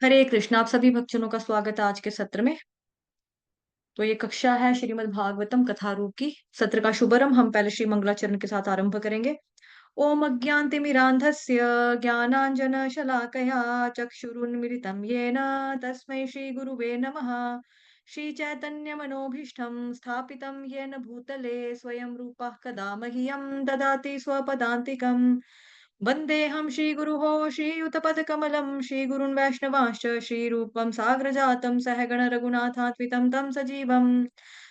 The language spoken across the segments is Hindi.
हरे कृष्ण। आप सभी भक्तजनों का स्वागत है आज के सत्र में। तो ये कक्षा है श्रीमद् भागवतम कथा रूप की। सत्र का शुभारंभ हम पहले श्री मंगलाचरण के साथ आरंभ करेंगे। ओम अज्ञानतिमिरान्धस्य ज्ञानाञ्जनशलाकया चक्षुरुन्मिलितं येन तस्मै श्रीगुरुवे नमः। श्रीचैतन्यमनोभीष्टं स्थापितं येन भूतले स्वयं रूपः कदा मह्यं ददाति स्वपदान्तिकम्। वन्देऽहं श्रीगुरुः श्रीयुतपदकमलं श्रीगुरुन् वैष्णवांश्च श्रीरूपं साग्रजातं सहगण रघुनाथान्वितं तं सजीवम्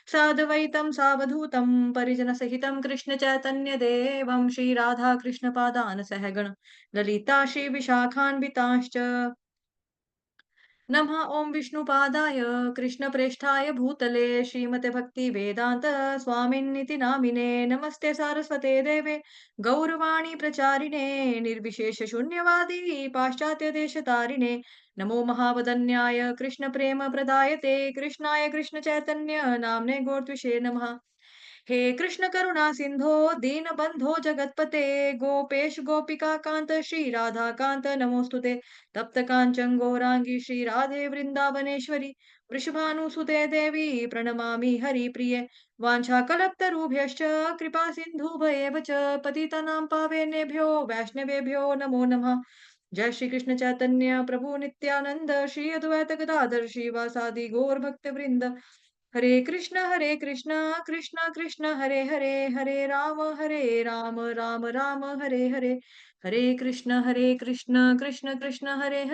साद्वैतं सावधूतं परिजनसहितं कृष्णचैतन्यदेवं श्रीराधाकृष्णपादान् सहगण ललिता श्रीविशाखान्वितांश्च नमः ॐ विष्णुपादाय कृष्णप्रेष्ठाय भूतले श्रीमते भक्तिवेदान्त स्वामिन्निति नामिने नमस्ते सारस्वते देवे गौरवाणी प्रचारिणे निर्विशेषशून्यवादी पाश्चात्यदेशतारिणे नमो महावदन्याय कृष्णप्रेमप्रदायते कृष्णाय कृष्णचैतन्य नाम्ने गौरत्विषे नमः। हे कृष्ण करुणा सिंधो दीनबंधो जगतपते गोपेश गोपिका कांत श्री राधा कांत नमोस्तुते तप्त कांचन गौरांगी श्री राधे वृंदावनेश्वरी वृषभानुसुते देवी प्रणमामि हरिप्रिये वाञ्छाकल्पतरुभ्यश्च कृपा सिन्धुभयेव च पतितानां पावनेभ्यो वैष्णवेभ्यो नमो नमः। जय श्री कृष्ण चैतन्य प्रभु नित्यानंद श्री अद्वैत गदाधर श्रीवासादि गौर भक्त वृंद हरे कृष्णा कृष्णा कृष्णा हरे हरे हरे राम राम राम हरे हरे हरे कृष्णा कृष्ण कृष्ण हरे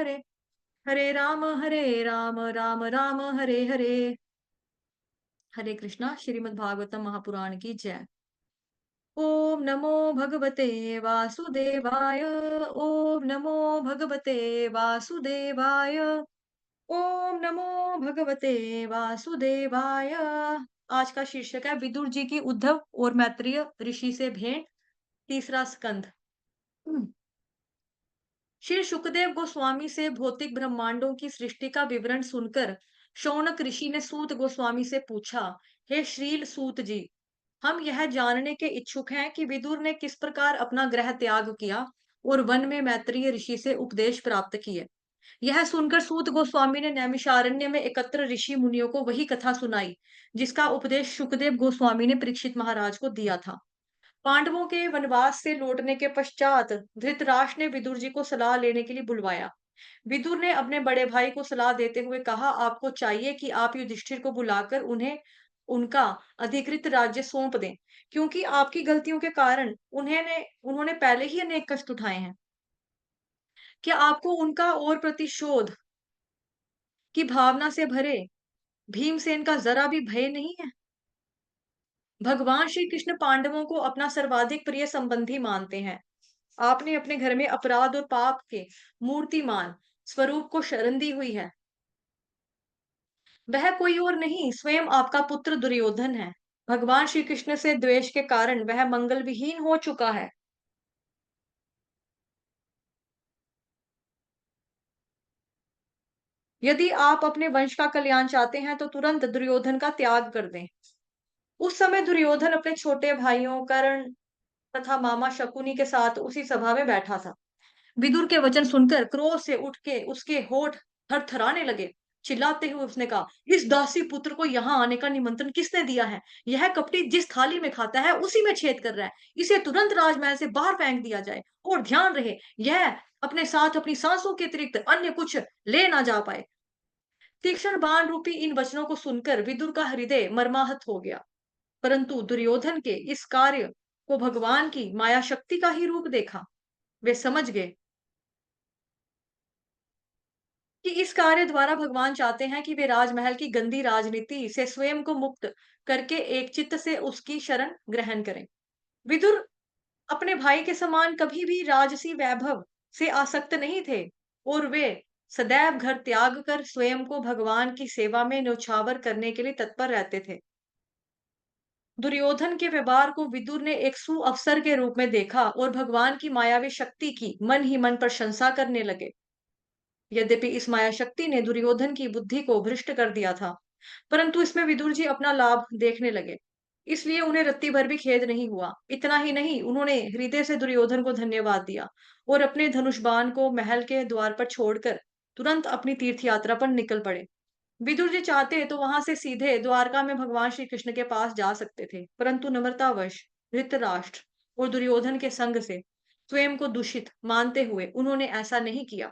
राम राम राम हरे हरे। हरे कृष्णा। श्रीमद् भागवतम महापुराण की जय। ओम नमो भगवते वासुदेवाय। ओम नमो भगवते वासुदेवाय। ओम नमो भगवते वासुदेवाय। आज का शीर्षक है विदुर जी की उद्धव और मैत्रेय ऋषि से भेंट, तीसरा स्कंध। श्री सुखदेव गोस्वामी से भौतिक ब्रह्मांडों की सृष्टि का विवरण सुनकर शौनक ऋषि ने सूत गोस्वामी से पूछा, हे श्रील सूत जी, हम यह जानने के इच्छुक हैं कि विदुर ने किस प्रकार अपना ग्रह त्याग किया और वन में मैत्रेय ऋषि से उपदेश प्राप्त किए। यह सुनकर सूत गोस्वामी ने नैमिषारण्य में एकत्र ऋषि मुनियों को वही कथा सुनाई जिसका उपदेश सुखदेव गोस्वामी ने परीक्षित महाराज को दिया था। पांडवों के वनवास से लौटने के पश्चात धृतराष्ट्र ने विदुर जी को सलाह लेने के लिए बुलवाया। विदुर ने अपने बड़े भाई को सलाह देते हुए कहा, आपको चाहिए कि आप युधिष्ठिर को बुलाकर उन्हें उनका अधिकृत राज्य सौंप दें, क्योंकि आपकी गलतियों के कारण उन्होंने पहले ही अनेक कष्ट उठाए हैं। क्या आपको उनका और प्रतिशोध की भावना से भरे भीमसेन का जरा भी भय नहीं है? भगवान श्री कृष्ण पांडवों को अपना सर्वाधिक प्रिय संबंधी मानते हैं। आपने अपने घर में अपराध और पाप के मूर्तिमान स्वरूप को शरण दी हुई है। वह कोई और नहीं, स्वयं आपका पुत्र दुर्योधन है। भगवान श्री कृष्ण से द्वेष के कारण वह मंगल विहीन हो चुका है। यदि आप अपने वंश का कल्याण चाहते हैं तो तुरंत दुर्योधन का त्याग कर दें। उस समय दुर्योधन अपने छोटे भाइयों कर्ण तथा मामा शकुनी के साथ उसी सभा में बैठा था। विदुर के वचन सुनकर क्रोध से उठ के उसके होठ थरथराने लगे। चिल्लाते हुए उसने कहा, इस दासी पुत्र को यहाँ आने का निमंत्रण किसने दिया है? यह कपटी जिस थाली में खाता है उसी में छेद कर रहा है। इसे तुरंत राजमहल से बाहर फेंक दिया जाए और ध्यान रहे यह अपने साथ अपनी सांसों के अतिरिक्त अन्य कुछ ले ना जा पाए। तीक्ष्ण बाण रूपी इन वचनों को सुनकर विदुर का हृदय मर्माहत हो गया, परंतु दुर्योधन के इस कार्य को भगवान की माया शक्ति का ही रूप देखा। वे समझ गए कि इस कार्य द्वारा भगवान चाहते हैं कि वे राजमहल की गंदी राजनीति से स्वयं को मुक्त करके एक चित्त से उसकी शरण ग्रहण करें। विदुर अपने भाई के समान कभी भी राजसी वैभव से आसक्त नहीं थे और वे सदैव घर त्याग कर स्वयं को भगवान की सेवा में न्यौछावर करने के लिए तत्पर रहते थे। दुर्योधन के व्यवहार को विदुर ने एक सुअवसर के रूप में देखा और भगवान की मायावी शक्ति की मन ही मन प्रशंसा करने लगे। यद्यपि इस माया शक्ति ने दुर्योधन की बुद्धि को भ्रष्ट कर दिया था, परंतु इसमें विदुर जी अपना लाभ देखने लगे, इसलिए उन्हें रत्ती भर भी खेद नहीं हुआ। इतना ही नहीं, उन्होंने हृदय से दुर्योधन को धन्यवाद दिया और अपने धनुष बाण को महल के द्वार पर छोड़कर तुरंत अपनी तीर्थ यात्रा पर निकल पड़े। विदुर जी चाहते तो वहां से सीधे द्वारका में भगवान श्री कृष्ण के पास जा सकते थे, परंतु नम्रतावश धृतराष्ट्र और दुर्योधन के संग से स्वयं को दूषित मानते हुए उन्होंने ऐसा नहीं किया।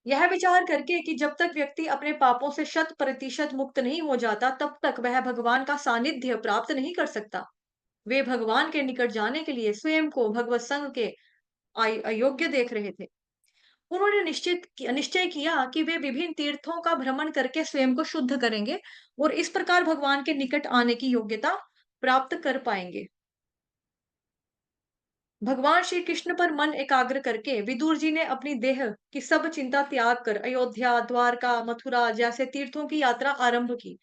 यह विचार करके कि जब तक व्यक्ति अपने पापों से शत प्रतिशत मुक्त नहीं हो जाता, तब तक वह भगवान का सानिध्य प्राप्त नहीं कर सकता। वे भगवान के निकट जाने के लिए स्वयं को भगवत संग के अयोग्य देख रहे थे। उन्होंने निश्चय किया कि वे विभिन्न तीर्थों का भ्रमण करके स्वयं को शुद्ध करेंगे और इस प्रकार भगवान के निकट आने की योग्यता प्राप्त कर पाएंगे। भगवान श्री कृष्ण पर मन एकाग्र करके विदुर जी ने अपनी देह की सब चिंता त्याग कर अयोध्या, द्वारका, मथुरा जैसे तीर्थों की यात्रा आरंभ की।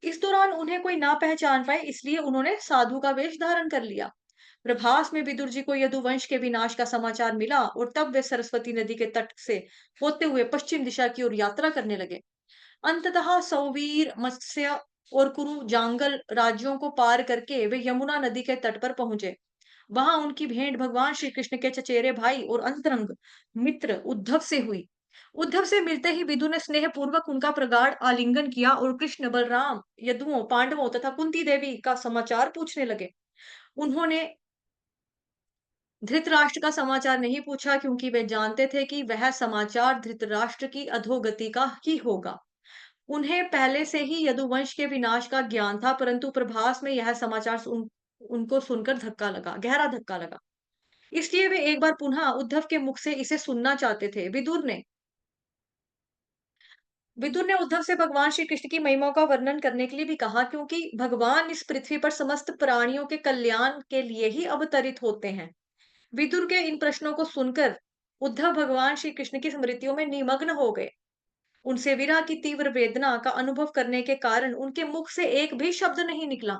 इस दौरान उन्हें कोई ना पहचान पाए, इसलिए उन्होंने साधु का वेश धारण कर लिया। प्रभास में विदुर जी को यदुवंश के विनाश का समाचार मिला और तब वे सरस्वती नदी के तट से होते हुए पश्चिम दिशा की ओर यात्रा करने लगे। अंततः सौवीर, मत्स्य और कुरु जांगल राज्यों को पार करके वे यमुना नदी के तट पर पहुंचे। वहां उनकी भेंट भगवान श्री कृष्ण के चचेरे भाई और अंतरंग मित्र उद्धव से हुई। उद्धव से मिलते ही विदु ने स्नेह पूर्वक उनका प्रगाढ़ आलिंगन किया और कृष्ण, बलराम, यदुओं, पांडवों तथा कुंती देवी का समाचार पूछने लगे। उन्होंने धृतराष्ट्र का समाचार नहीं पूछा, क्योंकि वे जानते थे कि वह समाचार धृतराष्ट्र की अधोगति का ही होगा। उन्हें पहले से ही यदुवंश के विनाश का ज्ञान था, परंतु प्रभास में यह समाचार उनको सुनकर धक्का लगा, गहरा धक्का लगा। इसलिए वे एक बार पुनः उद्धव के मुख से इसे सुनना चाहते थे। विदुर ने उद्धव से भगवान श्री कृष्ण की महिमा का वर्णन करने के लिए भी कहा, क्योंकि भगवान इस पृथ्वी पर समस्त प्राणियों के कल्याण के लिए ही अवतरित होते हैं। विदुर के इन प्रश्नों को सुनकर उद्धव भगवान श्री कृष्ण की स्मृतियों में निमग्न हो गए। उनसे विरह की तीव्र वेदना का अनुभव करने के कारण उनके मुख से एक भी शब्द नहीं निकला।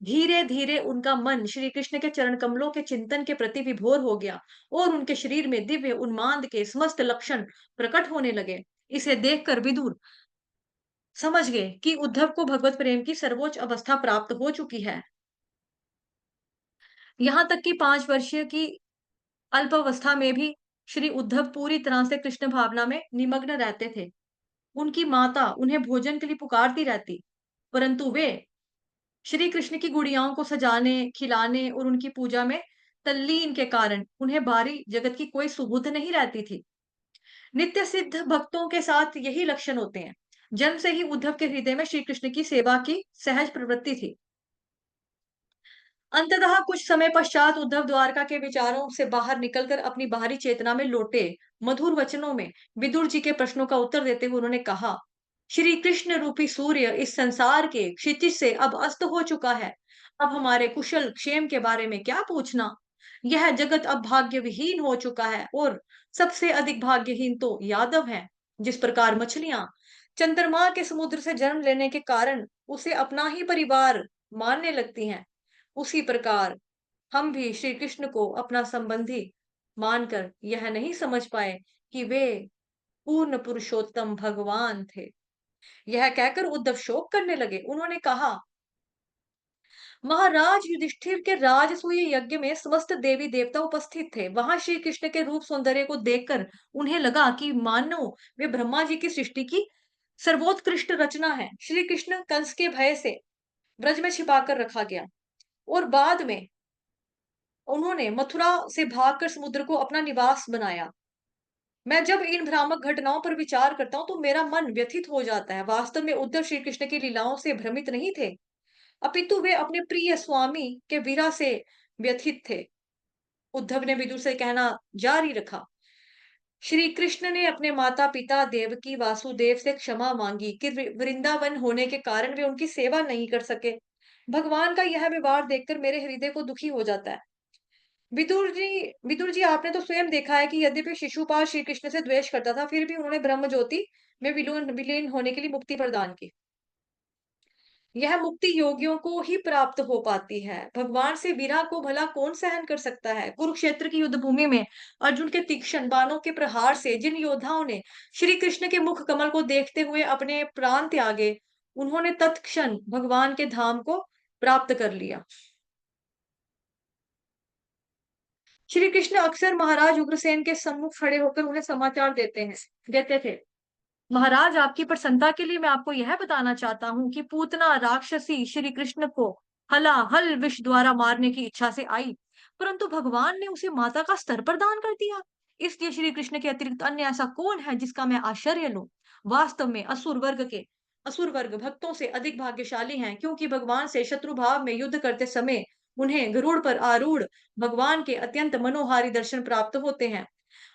धीरे धीरे उनका मन श्री कृष्ण के चरण कमलों के चिंतन के प्रति विभोर हो गया और उनके शरीर में दिव्य उन्माद के समस्त लक्षण प्रकट होने लगे। इसे देखकर विदुर समझ गए कि उद्धव को भगवत प्रेम की सर्वोच्च अवस्था प्राप्त हो चुकी है। यहाँ तक कि 5 वर्षीय की अल्पावस्था में भी श्री उद्धव पूरी तरह से कृष्ण भावना में निमग्न रहते थे। उनकी माता उन्हें भोजन के लिए पुकारती रहती, परंतु वे श्री कृष्ण की गुड़ियाओं को सजाने, खिलाने और उनकी पूजा में तल्लीन के कारण उन्हें बाहरी जगत की कोई सुबुध नहीं रहती थी। नित्य सिद्ध भक्तों के साथ यही लक्षण होते हैं। जन्म से ही उद्धव के हृदय में श्री कृष्ण की सेवा की सहज प्रवृत्ति थी। अंततः कुछ समय पश्चात उद्धव द्वारका के विचारों से बाहर निकलकर अपनी बाहरी चेतना में लौटे। मधुर वचनों में विदुर जी के प्रश्नों का उत्तर देते हुए उन्होंने कहा, श्री कृष्ण रूपी सूर्य इस संसार के क्षितिज से अब अस्त हो चुका है। अब हमारे कुशल क्षेम के बारे में क्या पूछना। यह जगत अब भाग्य विहीन हो चुका है और सबसे अधिक भाग्यहीन तो यादव है। जिस प्रकार मछलियां चंद्रमा के समुद्र से जन्म लेने के कारण उसे अपना ही परिवार मानने लगती हैं, उसी प्रकार हम भी श्री कृष्ण को अपना संबंधी मानकर यह नहीं समझ पाए कि वे पूर्ण पुरुषोत्तम भगवान थे। यह कहकर उद्धव शोक करने लगे। उन्होंने कहा, महाराज युधिष्ठिर के राजसूय यज्ञ में समस्त देवी देवता उपस्थित थे। वहां श्री कृष्ण के रूप सौंदर्य को देखकर उन्हें लगा कि मानो वे ब्रह्मा जी की सृष्टि की सर्वोत्कृष्ट रचना है। श्री कृष्ण कंस के भय से ब्रज में छिपाकर रखा गया और बाद में उन्होंने मथुरा से भागकर समुद्र को अपना निवास बनाया। मैं जब इन भ्रामक घटनाओं पर विचार करता हूँ तो मेरा मन व्यथित हो जाता है। वास्तव में उद्धव श्री कृष्ण की लीलाओं से भ्रमित नहीं थे, अपितु वे अपने प्रिय स्वामी के विरह से व्यथित थे। उद्धव ने विदुर से कहना जारी रखा, श्री कृष्ण ने अपने माता पिता देवकी वासुदेव से क्षमा मांगी कि वृंदावन होने के कारण वे उनकी सेवा नहीं कर सके। भगवान का यह व्यवहार देखकर मेरे हृदय को दुखी हो जाता है। विदुर जी आपने तो स्वयं देखा है कि यद्यपि शिशुपाल श्री कृष्ण से द्वेष करता था, फिर भी उन्होंने ब्रह्म ज्योति में विलीन होने के लिए मुक्ति प्रदान की। यह मुक्ति योगियों को ही प्राप्त हो पाती है। भगवान से विरह को भला कौन सहन कर सकता है। कुरुक्षेत्र की युद्ध भूमि में अर्जुन के तीक्ष्ण बाणों के प्रहार से जिन योद्धाओं ने श्री कृष्ण के मुख कमल को देखते हुए अपने प्राण त्यागे, उन्होंने तत्क्षण भगवान के धाम को प्राप्त कर लिया। श्री कृष्ण अक्सर महाराज उग्रसेन के सम्मुख खड़े होकर उन्हें समाचार देते थे। महाराज, आपकी प्रसन्नता के लिए मैं आपको यह बताना चाहता हूँ कि पूतना राक्षसी श्री कृष्ण को हलाहल विष द्वारा मारने की इच्छा से आई, परंतु भगवान ने उसे माता का स्तर प्रदान कर दिया। इसलिए श्री कृष्ण के अतिरिक्त अन्य ऐसा कौन है जिसका मैं आश्चर्य लूं? वास्तव में असुर वर्ग भक्तों से अधिक भाग्यशाली हैं, क्योंकि भगवान से शत्रु भाव में युद्ध करते समय उन्हें गरुड़ पर आरूढ़ भगवान के अत्यंत मनोहारी दर्शन प्राप्त होते हैं।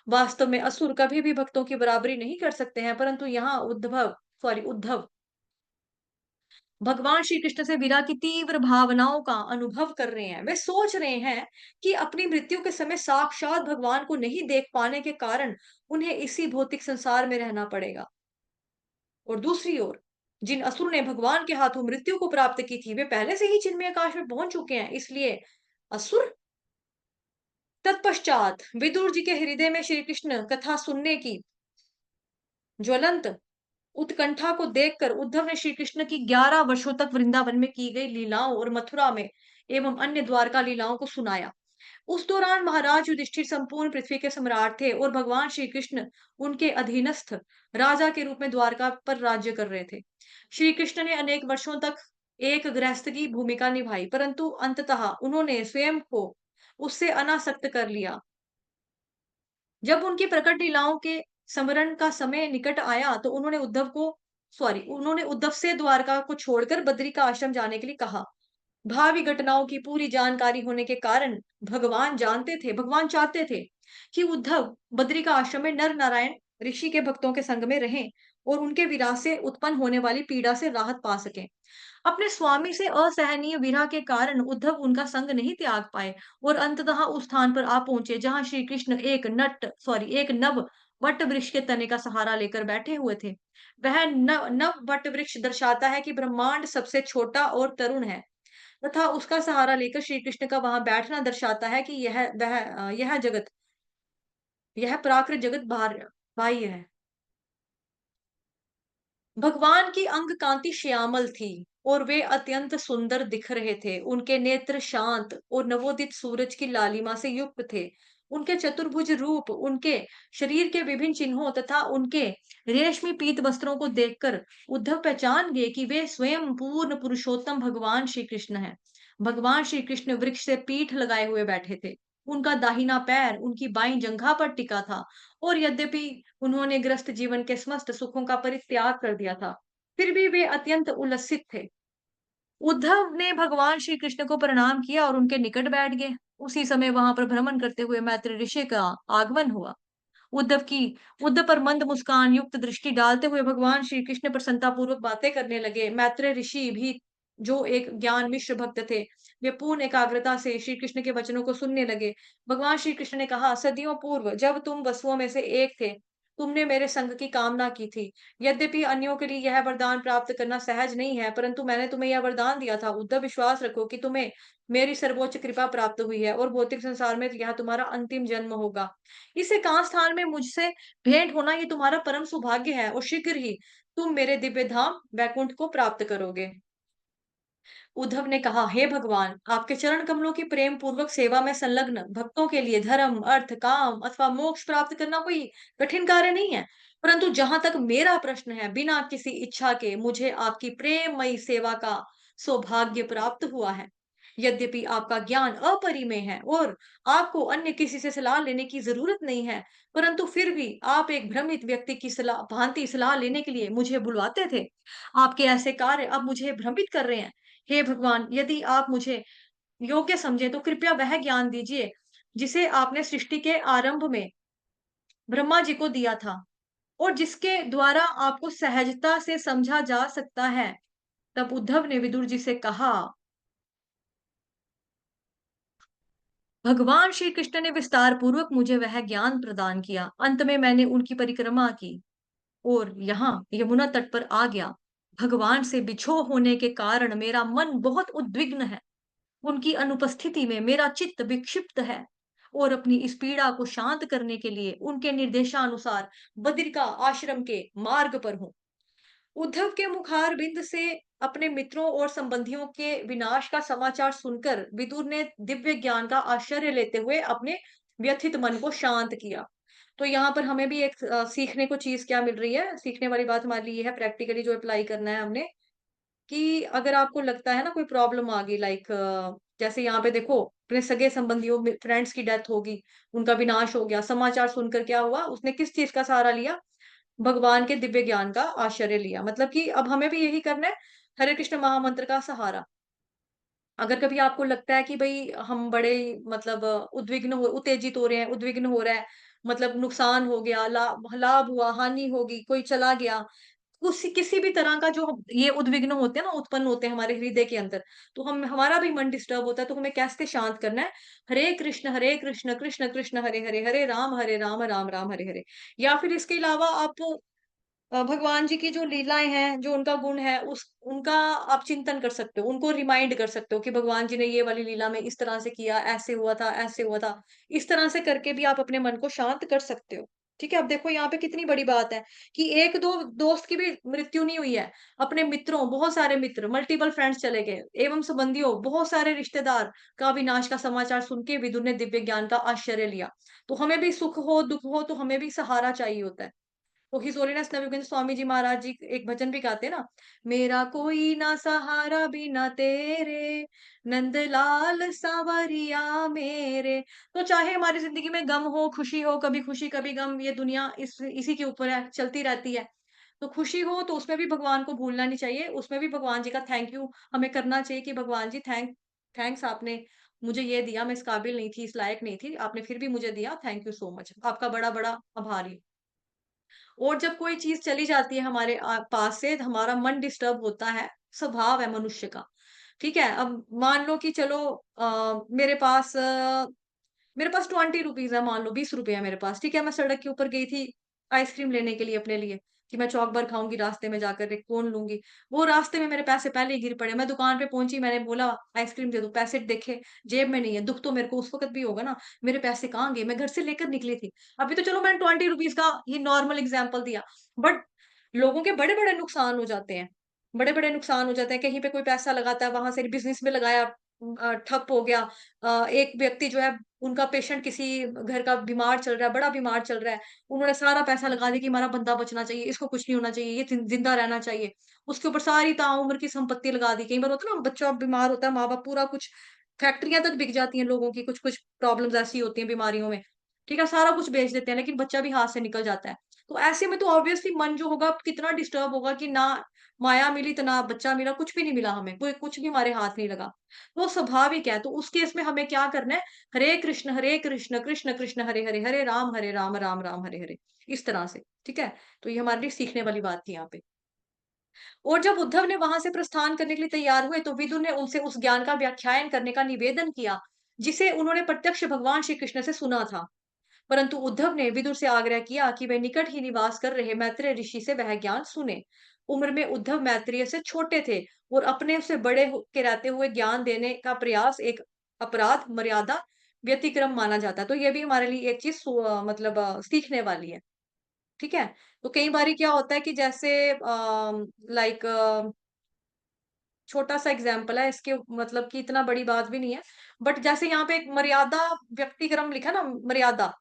वास्तव में असुर कभी भी भक्तों की बराबरी नहीं कर सकते हैं, परंतु यहाँ उद्धव भगवान श्री कृष्ण से विरह की तीव्र भावनाओं का अनुभव कर रहे हैं। वे सोच रहे हैं कि अपनी मृत्यु के समय साक्षात भगवान को नहीं देख पाने के कारण उन्हें इसी भौतिक संसार में रहना पड़ेगा। और दूसरी ओर जिन असुर ने भगवान के हाथों मृत्यु को प्राप्त की थी, वे पहले से ही चिन्मय आकाश में पहुंच चुके हैं। इसलिए असुर तत्पश्चात विदुर जी के हृदय में श्री कृष्ण कथा सुनने की ज्वलंत उत्कंठा को देखकर उद्धव ने श्री कृष्ण की 11 वर्षों तक वृंदावन में की गई लीलाओं और मथुरा में एवं अन्य द्वारका लीलाओं को सुनाया। उस दौरान महाराज युधिष्ठिर संपूर्ण पृथ्वी के सम्राट थे और भगवान श्री कृष्ण उनके अधीनस्थ राजा के रूप में द्वारका पर राज्य कर रहे थे। श्री कृष्ण ने अनेक वर्षों तक एक गृहस्थ की भूमिका निभाई, परंतु अंततः उन्होंने स्वयं को उससे अनासक्त कर लिया। जब उनकी प्रकट लीलाओं के स्मरण का समय निकट आया, तो उन्होंने उद्धव से द्वारका को छोड़कर बद्री का आश्रम जाने के लिए कहा। भावी घटनाओं की पूरी जानकारी होने के कारण भगवान चाहते थे कि उद्धव बद्री का आश्रम में नर नारायण ऋषि के भक्तों के संग में रहें और उनके विरह से उत्पन्न होने वाली पीड़ा से राहत पा सकें। अपने स्वामी से असहनीय विरह के कारण उद्धव उनका संग नहीं त्याग पाए और अंततः उस स्थान पर आ पहुंचे जहां श्री कृष्ण एक नव वट वृक्ष के तने का सहारा लेकर बैठे हुए थे। वह नव वट वृक्ष दर्शाता है कि ब्रह्मांड सबसे छोटा और तरुण है, तथा उसका सहारा लेकर श्री कृष्ण का वहां बैठना दर्शाता है कि यह प्राकृत जगत बाह्य है। भगवान की अंग कांति श्यामल थी और वे अत्यंत सुंदर दिख रहे थे। उनके नेत्र शांत और नवोदित सूरज की लालिमा से युक्त थे। उनके चतुर्भुज रूप, उनके शरीर के विभिन्न चिन्हों तथा उनके रेशमी पीत वस्त्रों को देखकर उद्धव पहचान गए कि वे स्वयं पूर्ण पुरुषोत्तम भगवान श्री कृष्ण हैं। भगवान श्री कृष्ण वृक्ष से पीठ लगाए हुए बैठे थे। उनका दाहिना पैर उनकी बाईं जंघा पर टिका था और यद्यपि उन्होंने ग्रस्त जीवन के समस्त सुखों का परित्याग कर दिया था, फिर भी वे अत्यंत उल्लसित थे। उद्धव ने भगवान श्री कृष्ण को प्रणाम किया और उनके निकट बैठ गए। उसी समय वहां पर भ्रमण करते हुए मैत्री ऋषि का आगमन हुआ। उद्धव की उद्धव पर मंद मुस्कान युक्त दृष्टि डालते हुए भगवान श्री कृष्ण प्रसन्नता पूर्वक बातें करने लगे। मैत्रेय ऋषि भी, जो एक ज्ञान मिश्र भक्त थे, वे पूर्ण एकाग्रता से श्री कृष्ण के वचनों को सुनने लगे। भगवान श्री कृष्ण ने कहा, सदियों पूर्व जब तुम वसुओं में से एक थे, तुमने मेरे संग की कामना की थी। यद्यपि अन्यों के लिए यह वरदान प्राप्त करना सहज नहीं है, परंतु मैंने तुम्हें यह वरदान दिया था। उद्धव, विश्वास रखो कि तुम्हें मेरी सर्वोच्च कृपा प्राप्त हुई है और भौतिक संसार में यह तुम्हारा अंतिम जन्म होगा। इस एकांत स्थान में मुझसे भेंट होना ये तुम्हारा परम सौभाग्य है और शीघ्र ही तुम मेरे दिव्य धाम वैकुंठ को प्राप्त करोगे। उद्धव ने कहा, हे भगवान, आपके चरण कमलों की प्रेम पूर्वक सेवा में संलग्न भक्तों के लिए धर्म, अर्थ, काम अथवा मोक्ष प्राप्त करना कोई कठिन कार्य नहीं है। परंतु जहां तक मेरा प्रश्न है, बिना किसी इच्छा के मुझे आपकी प्रेममयी सेवा का सौभाग्य प्राप्त हुआ है। यद्यपि आपका ज्ञान अपरिमेय है और आपको अन्य किसी से सलाह लेने की जरूरत नहीं है, परंतु फिर भी आप एक भ्रमित व्यक्ति की सलाह लेने के लिए मुझे बुलवाते थे। आपके ऐसे कार्य अब मुझे भ्रमित कर रहे हैं। हे भगवान, यदि आप मुझे योग्य समझे तो कृपया वह ज्ञान दीजिए जिसे आपने सृष्टि के आरंभ में ब्रह्मा जी को दिया था और जिसके द्वारा आपको सहजता से समझा जा सकता है। तब उद्धव ने विदुर जी से कहा, भगवान श्री कृष्ण ने विस्तार पूर्वक मुझे वह ज्ञान प्रदान किया। अंत में मैंने उनकी परिक्रमा की और यहाँ यमुना तट पर आ गया। भगवान से बिछो होने के कारण मेरा मन बहुत उद्विग्न है। उनकी अनुपस्थिति में मेरा चित्त विक्षिप्त है और अपनी इस पीड़ा को शांत करने के लिए उनके निर्देशानुसार बद्रिका आश्रम के मार्ग पर हूँ। उद्धव के मुखारबिंद से अपने मित्रों और संबंधियों के विनाश का समाचार सुनकर विदुर ने दिव्य ज्ञान का आश्चर्य लेते हुए अपने व्यथित मन को शांत किया। तो यहाँ पर हमें भी एक सीखने को चीज़ क्या मिल रही है, सीखने वाली बात हमारे लिए ये है प्रैक्टिकली जो अप्लाई करना है हमने, कि अगर आपको लगता है ना कोई प्रॉब्लम आ गई लाइक जैसे यहाँ पे देखो अपने सगे-संबंधियों में फ्रेंड्स की डेथ होगी, उनका विनाश हो गया, समाचार सुनकर क्या हुआ, उसने किस चीज़ का सहारा लिया? भगवान के दिव्य ज्ञान का आश्रय लिया। मतलब कि अब हमें भी यही करना है, हरे कृष्ण महामंत्र का सहारा। अगर कभी आपको लगता है कि भई हम बड़े मतलब उद्विग्न हो उत्तेजित हो रहे हैं, उद्विग्न हो रहा है, मतलब नुकसान हो गया, लाभ हुआ, हानि होगी, कोई चला गया, किसी किसी भी तरह का जो ये उद्विग्न होते हैं ना, उत्पन्न होते हैं हमारे हृदय के अंदर, तो हम हमारा भी मन डिस्टर्ब होता है, तो हमें कैसे शांत करना है? हरे कृष्ण, कृष्ण कृष्ण, हरे हरे, हरे राम, राम राम, हरे हरे। या फिर इसके अलावा आप भगवान जी की जो लीलाएँ हैं, जो उनका गुण है, उस उनका आप चिंतन कर सकते हो, उनको रिमाइंड कर सकते हो कि भगवान जी ने ये वाली लीला में इस तरह से किया, ऐसे हुआ था, ऐसे हुआ था। इस तरह से करके भी आप अपने मन को शांत कर सकते हो। ठीक है? अब देखो यहाँ पे कितनी बड़ी बात है कि 1-2 दोस्त की भी मृत्यु नहीं हुई है। अपने मित्रों, बहुत सारे मित्र, मल्टीपल फ्रेंड्स चले गए एवं संबंधियों, बहुत सारे रिश्तेदार का विनाश का समाचार सुन के विदुर ने दिव्य ज्ञान का आश्रय लिया। तो हमें भी सुख हो, दुःख हो, तो हमें भी सहारा चाहिए होता है। तो हिज होलीनेस नवयुगेंद्र स्वामी जी महाराज जी एक भजन भी गाते हैं ना, मेरा कोई ना सहारा बिना तेरे, नंदलाल सांवरिया मेरे। तो चाहे हमारी जिंदगी में गम हो, कभी खुशी कभी गम, ये दुनिया इस इसी के ऊपर है, चलती रहती है। तो खुशी हो तो उसमें भी भगवान को भूलना नहीं चाहिए, उसमें भी भगवान जी का थैंक यू हमें करना चाहिए कि भगवान जी थैंक्स, आपने मुझे ये दिया, मैं इस काबिल नहीं थी, इस लायक नहीं थी, आपने फिर भी मुझे दिया, थैंक यू सो मच, आपका बड़ा बड़ा आभारी। और जब कोई चीज़ चली जाती है हमारे पास से, हमारा मन डिस्टर्ब होता है, स्वभाव है मनुष्य का। ठीक है? अब मान लो कि चलो मेरे पास 20 रुपीज़ है, मान लो ₹20 है मेरे पास, ठीक है? मैं सड़क के ऊपर गई थी आइसक्रीम लेने के लिए अपने लिए, कि मैं चॉक बार खाऊँगी रास्ते में जाकर, एक कोन लूँगी। वो रास्ते में मेरे पैसे पहले ही गिर पड़े। मैं दुकान पे पहुँची, मैंने बोला आइसक्रीम दे दो, पैसे देखे, जेब में नहीं है। दुःख तो मेरे को उस वक़्त भी होगा ना, मेरे पैसे कहाँ गए? मैं घर से लेकर निकली थी। अभी तो चलो मैंने 20 रुपीज़ का ये नॉर्मल एग्ज़ाम्पल दिया, बट लोगों के बड़े-बड़े नुकसान हो जाते हैं। बड़े-बड़े नुकसान हो जाते हैं, कहीं पे कोई पैसा लगाता है, वहाँ से बिज़नेस में लगाया ठप हो गया। एक व्यक्ति जो है उनका पेशेंट किसी घर का बीमार चल रहा है, बड़ा बीमार चल रहा है, उन्होंने सारा पैसा लगा दिया कि हमारा बंदा बचना चाहिए, इसको कुछ नहीं होना चाहिए, ये जिंदा रहना चाहिए। उसके ऊपर सारी ताउम्र की संपत्ति लगा दी। कई बार होता है ना बच्चा बीमार होता है, माँ-बाप पूरा कुछ फैक्ट्रियाँ तक बिक जाती हैं लोगों की, कुछ-कुछ प्रॉब्लम्स ऐसी होती हैं बीमारियों में। ठीक है, सारा कुछ बेच देते हैं लेकिन बच्चा भी हाथ से निकल जाता है। तो ऐसे में तो ऑब्वियसली मन जो होगा कितना डिस्टर्ब होगा कि ना माया मिली तो ना बच्चा मिला, कुछ भी नहीं मिला हमें, कोई कुछ भी हमारे हाथ नहीं लगा। वो स्वाभाविक है, तो उस केस में हमें क्या करना है, हरे कृष्ण, कृष्ण कृष्ण हरे हरे, हरे राम, राम राम हरे हरे। इस तरह से, ठीक है? तो ये हमारे लिए सीखने वाली बात थी यहाँ पे। और जब उद्धव ने वहां से प्रस्थान करने के लिए तैयार हुए, तो विदुर ने उनसे उस ज्ञान का व्याख्यान करने का निवेदन किया, जिसे उन्होंने प्रत्यक्ष भगवान श्री कृष्ण से सुना था। परंतु उद्धव ने विदुर से आग्रह किया कि वे निकट ही निवास कर रहे मैत्रेय ऋषि से वह ज्ञान सुने। उम्र में उद्धव मैत्रेय से छोटे थे और अपने से बड़े के रहते हुए ज्ञान देने का प्रयास एक अपराध मर्यादा व्यतिक्रम माना जाता है। तो ये भी हमारे लिए एक चीज मतलब सीखने वाली है। ठीक है? तो कई बारी क्या होता है कि जैसे लाइक छोटा सा एग्जाम्पल है इसके, मतलब कि इतना बड़ी बात भी नहीं है, बट जैसे यहाँ पे एक मर्यादा व्यक्तिक्रम लिखा ना, मर्यादा,